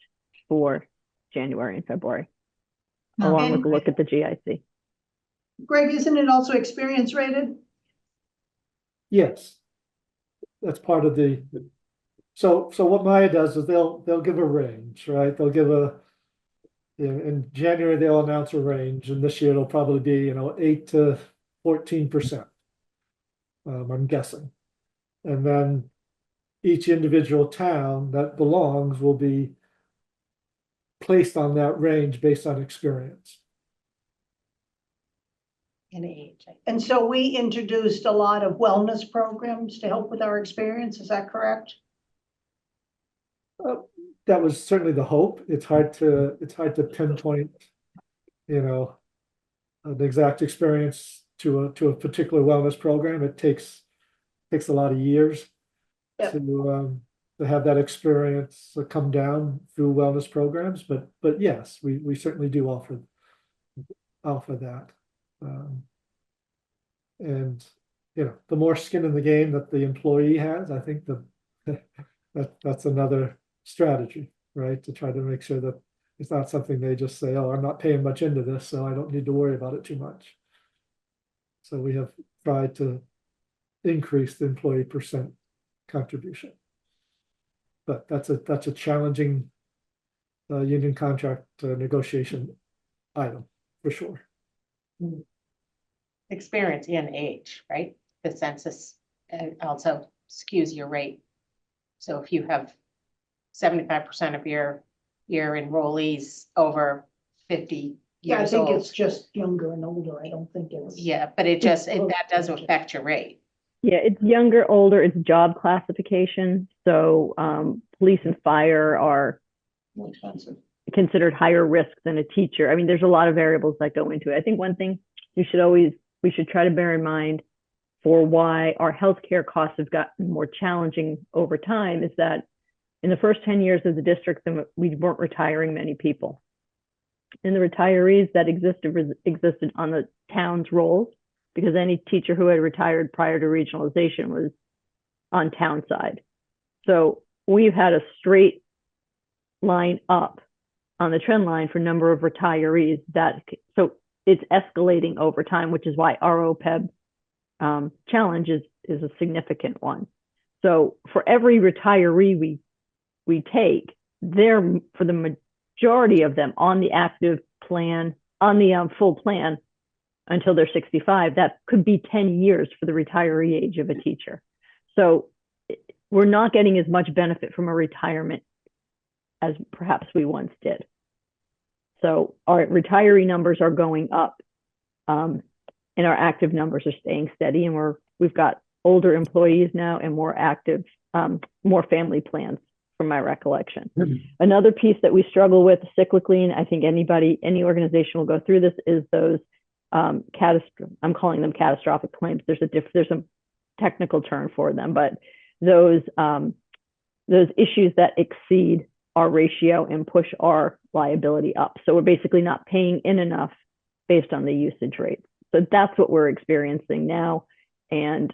for January and February. along with And a look at the GIC. Greg, isn't it also experience rated? Yes. That's part of the, so what Maya does is they'll give a range, right? They'll give in January, they'll announce a range, and this year it'll probably be, 8 to 14%. I'm guessing. And then each individual town that belongs will be placed on that range based on experience. In age. And so we introduced a lot of wellness programs to help with our experience, is that correct? That was certainly the hope. It's hard to pinpoint, an exact experience to a particular wellness program. It takes a lot of years Yep. to have that experience come down through wellness programs. But yes, we certainly do offer that. And the more skin in the game that the employee has, I think that's another strategy, right? To try to make sure that it's not something they just say, oh, I'm not paying much into this, so I don't need to worry about it too much. So we have tried to increase the employee percent contribution. But that's a challenging union contract negotiation item for sure. Experience and age, right? The census also skews your rate. So if you have 75% of your enrollees over 50 Yeah, I years think old. it's just younger and older. I don't think it's. Yeah, but that does affect your rate. Yeah, it's younger, older, it's job classification. So police and fire are More expensive. considered higher risk than a teacher. I mean, there's a lot of variables that go into it. I think one thing we should try to bear in mind for why our healthcare costs have gotten more challenging over time is that in the first 10 years of the district, we weren't retiring many people. And the retirees that existed on the town's rolls, because any teacher who had retired prior to regionalization was on town side. So we've had a straight line up on the trend line for number of retirees so it's escalating over time, which is why our OPEB challenge is a significant one. So for every retiree we take, they're for the majority of them on the active plan, on the full plan until they're 65. That could be 10 years for the retiree age of a teacher. So we're not getting as much benefit from a retirement as perhaps we once did. So our retiree numbers are going up, and our active numbers are staying steady, and we've got older employees now and more active, more family plans from my recollection. Another piece that we struggle with cyclically, and I think any organization will go through this, is those I'm calling them catastrophic claims. There's a technical term for them, but those issues that exceed our ratio and push our liability up. So we're basically not paying in enough based on the usage rates. So that's what we're experiencing now. And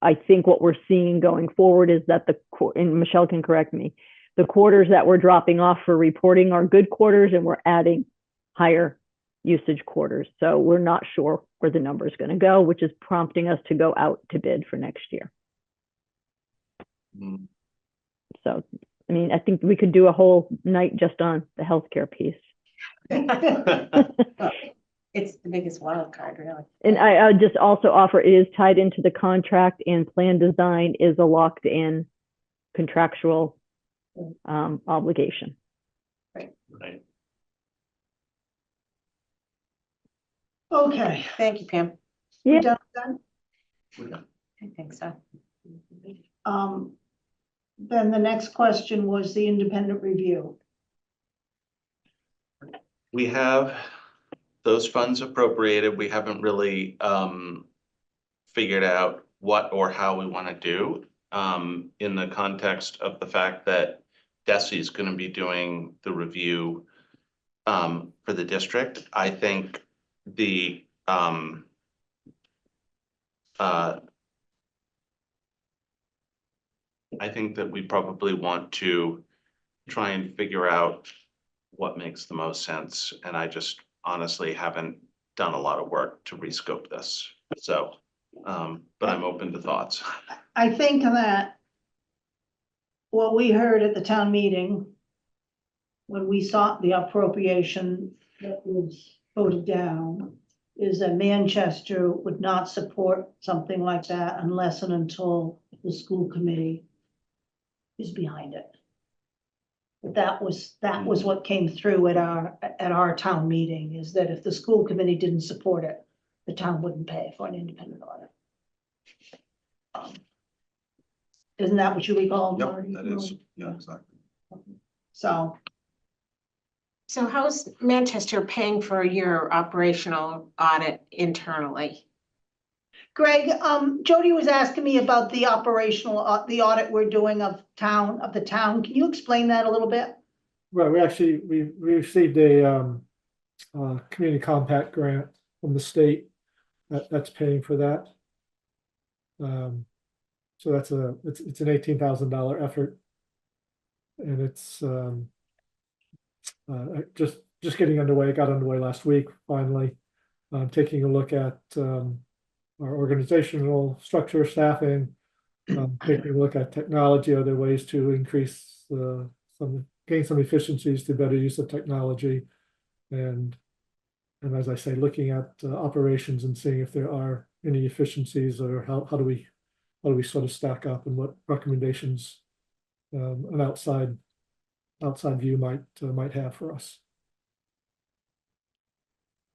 I think what we're seeing going forward is that and Michelle can correct me, the quarters that we're dropping off for reporting are good quarters, and we're adding higher usage quarters. So we're not sure where the number is going to go, which is prompting us to go out to bid for next year. Mm. So, I mean, I think we could do a whole night just on the healthcare piece. It's the biggest wild card, really. And I just also offer, it is tied into the contract, and plan design is a locked in contractual obligation. Right. Okay. Thank you, Pam. We Yeah. done with that? I think so. Then the next question was the independent review. We have those funds appropriated. We haven't really figured out what or how we want to do in the context of the fact that DESI is going to be doing the review for the district. I think I think that we probably want to try and figure out what makes the most sense. And I just honestly haven't done a lot of work to rescope this. So, but I'm open to thoughts. I think that what we heard at the town meeting when we saw the appropriation that was voted down is that Manchester would not support something like that unless and until the school committee is behind it. But that was what came through at our town meeting, is that if the school committee didn't support it, the town wouldn't pay for an independent audit. Isn't that what you recall, Yep, Marty? that is, yeah, exactly. So, So how's Manchester paying for your operational audit internally? Greg, Jody was asking me about the operational, the audit we're doing of the town. Can you explain that a little bit? Right, we received a community compact grant from the state that's paying for that. So it's an $18,000 effort. And it's just getting underway. It got underway last week, finally. Taking a look at our organizational structure, staffing, taking a look at technology. Are there ways to increase gain some efficiencies through better use of technology? And as I say, looking at operations and seeing if there are any efficiencies, or how do we sort of stack up, and what recommendations an outside view might have for us.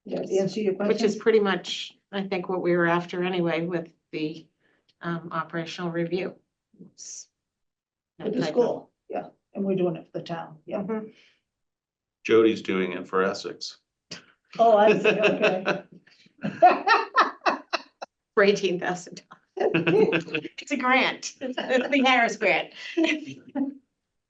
Yeah, to answer your question. Which is pretty much, I think, what we were after anyway with the operational review. With the school, yeah, and we're doing it for the town, yeah. Mhm. Jody's doing it for Essex. Oh, I see, okay. For $18,000. It's a grant. It's the Harris grant.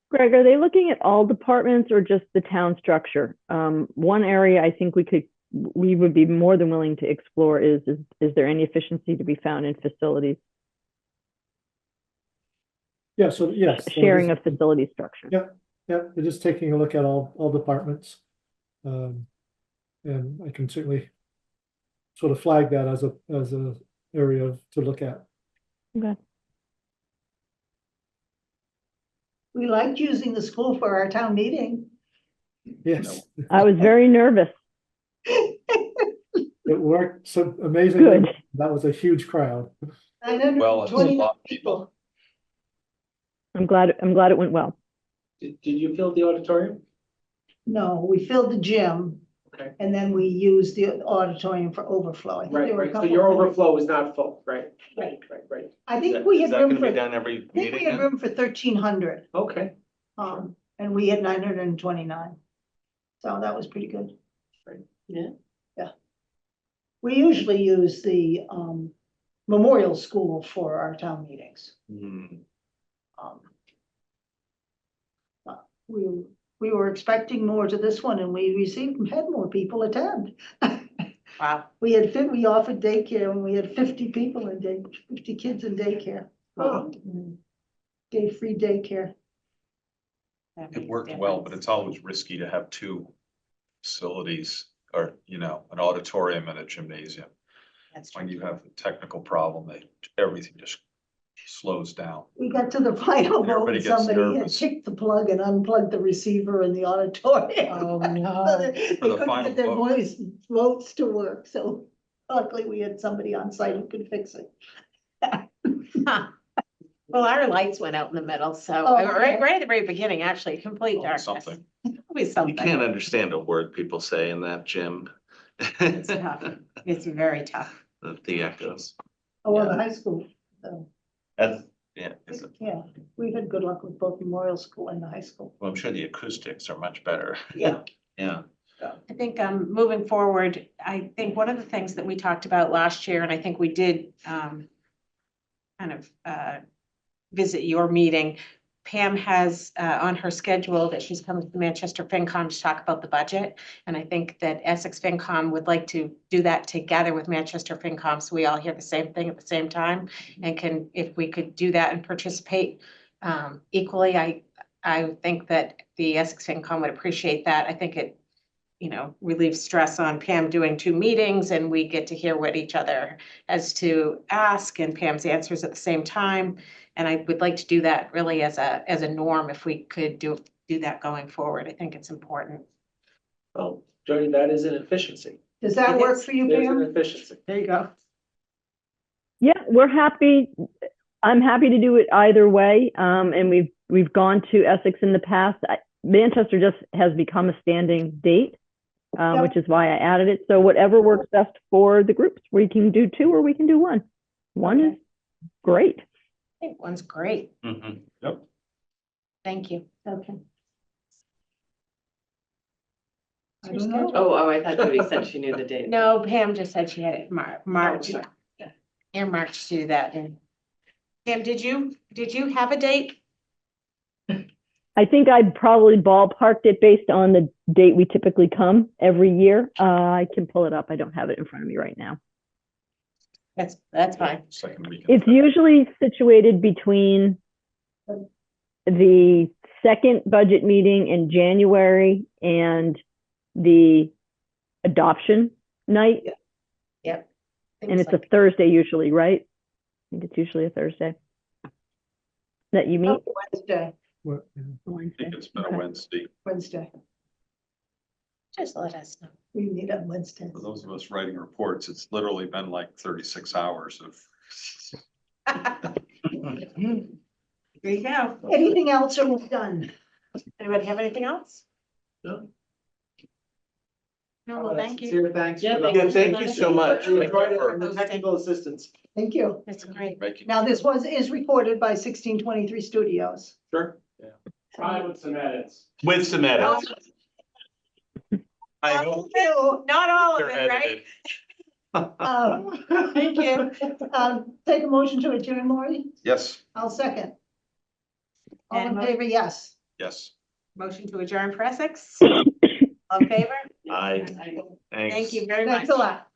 Greg, are they looking at all departments or just the town structure? One area I think we would be more than willing to explore is there any efficiency to be found in facilities? Yeah, so yes. So Sharing of facility structure. Yeah, we're just taking a look at all departments. And I can certainly sort of flag that as a area to look at. Okay. We liked using the school for our town meeting. Yes, I was very nervous. it worked so amazingly. Good. That was a huge crowd. Well, it's a 920 lot of people. I'm glad it went well. Did you fill the auditorium? No, we filled the gym. Okay. And then we used the auditorium for overflow. I think there Right, were a right. So couple your of- overflow is not full, right? Right. Right. I think we Is had that room gonna for, be done every I think we meeting had then? room for 1,300. Okay. And we had 929. So that was pretty good. Right. Yeah. Yeah. We usually use the memorial school for our town meetings. Hmm. But we were expecting more to this one, and we had more people attend. Wow. We offered daycare, and we had 50 people in 50 kids in daycare. Oh. Gave free daycare. It worked well, but it's always risky to have two facilities, or, an auditorium and a gymnasium. That's When true. you have a technical problem, everything just slows down. We got to the final vote, Everybody and gets somebody had nervous. kicked the plug and unplugged the receiver in the auditorium. Oh, So no. They For the couldn't final get their vote. votes to work, so luckily we had somebody on site who could fix it. Huh. Well, our lights went out in the middle, so Oh, okay. right at the very beginning, actually, complete Oh, darkness. something. Always You something. can't understand a word people say in that gym. It's tough. It's very tough. The echoes. Oh, well, the high school, so, Yeah, is it- yeah, we've had good luck with both Memorial School and the high school. well, I'm sure the acoustics are much better. Yeah. Yeah. I think moving forward, I think one of the things that we talked about last year, and I think we did kind of visit your meeting. Pam has on her schedule that she's coming to the Manchester FinCom to talk about the budget. And I think that Essex FinCom would like to do that together with Manchester FinCom, so we all hear the same thing at the same time. And if we could do that and participate equally, I think that the Essex FinCom would appreciate that. I think it relieves stress on Pam doing 2 meetings, and we get to hear what each other has to ask, and Pam's answers at the same time. And I would like to do that really as a norm, if we could do that going forward. I think it's important. Well, Jody, that is an efficiency. Does that It work is. for you, There's an Pam? efficiency. There you go. Yeah, we're happy. I'm happy to do it either way. And we've gone to Essex in the past. Manchester just has become a standing date, Yep. which is why I added it. So whatever works best for the groups, we can do 2 or we can do 1. 1 is great. I think 1's great. Mhm. Yep. Thank you. Okay. I Your don't know. schedule? Oh, I thought Judy said she knew the date. No, Pam just said she had it March. Yeah. Earmarked to do that. And Pam, did you have a date? I think I'd probably ballparked it based on the date we typically come every year. I can pull it up. I don't have it in front of me right now. That's fine. Second week. in It's February. usually situated between the second budget meeting in January and the adoption night. Yep. And it's a Thursday usually, right? I think it's usually a Thursday. That you meet? Oh, Wednesday, What, yeah. I Wednesday. think it's been a Okay. Wednesday. Wednesday. Just let us know. We meet on Wednesday. For those of us writing reports, it's literally been like 36 hours of. There you go. Anything else or we're done? Anybody have anything else? No. No, well, thank you. Sincere thanks. Yeah, for the- thank Thank you so much. Thank you. For the technical assistance. Thank you. It's great. Making. Now, this is recorded by 1623 Studios. Sure. Try with some edits. With some edits. I hope Thank you. Not all of they're it, right? edited. Thank you. Take a motion to adjourn, Maury. Yes, I'll second. All And in favor, yes. yes. Motion to adjourn for Essex. All in favor? Aye. Thank you very much. Thanks a lot.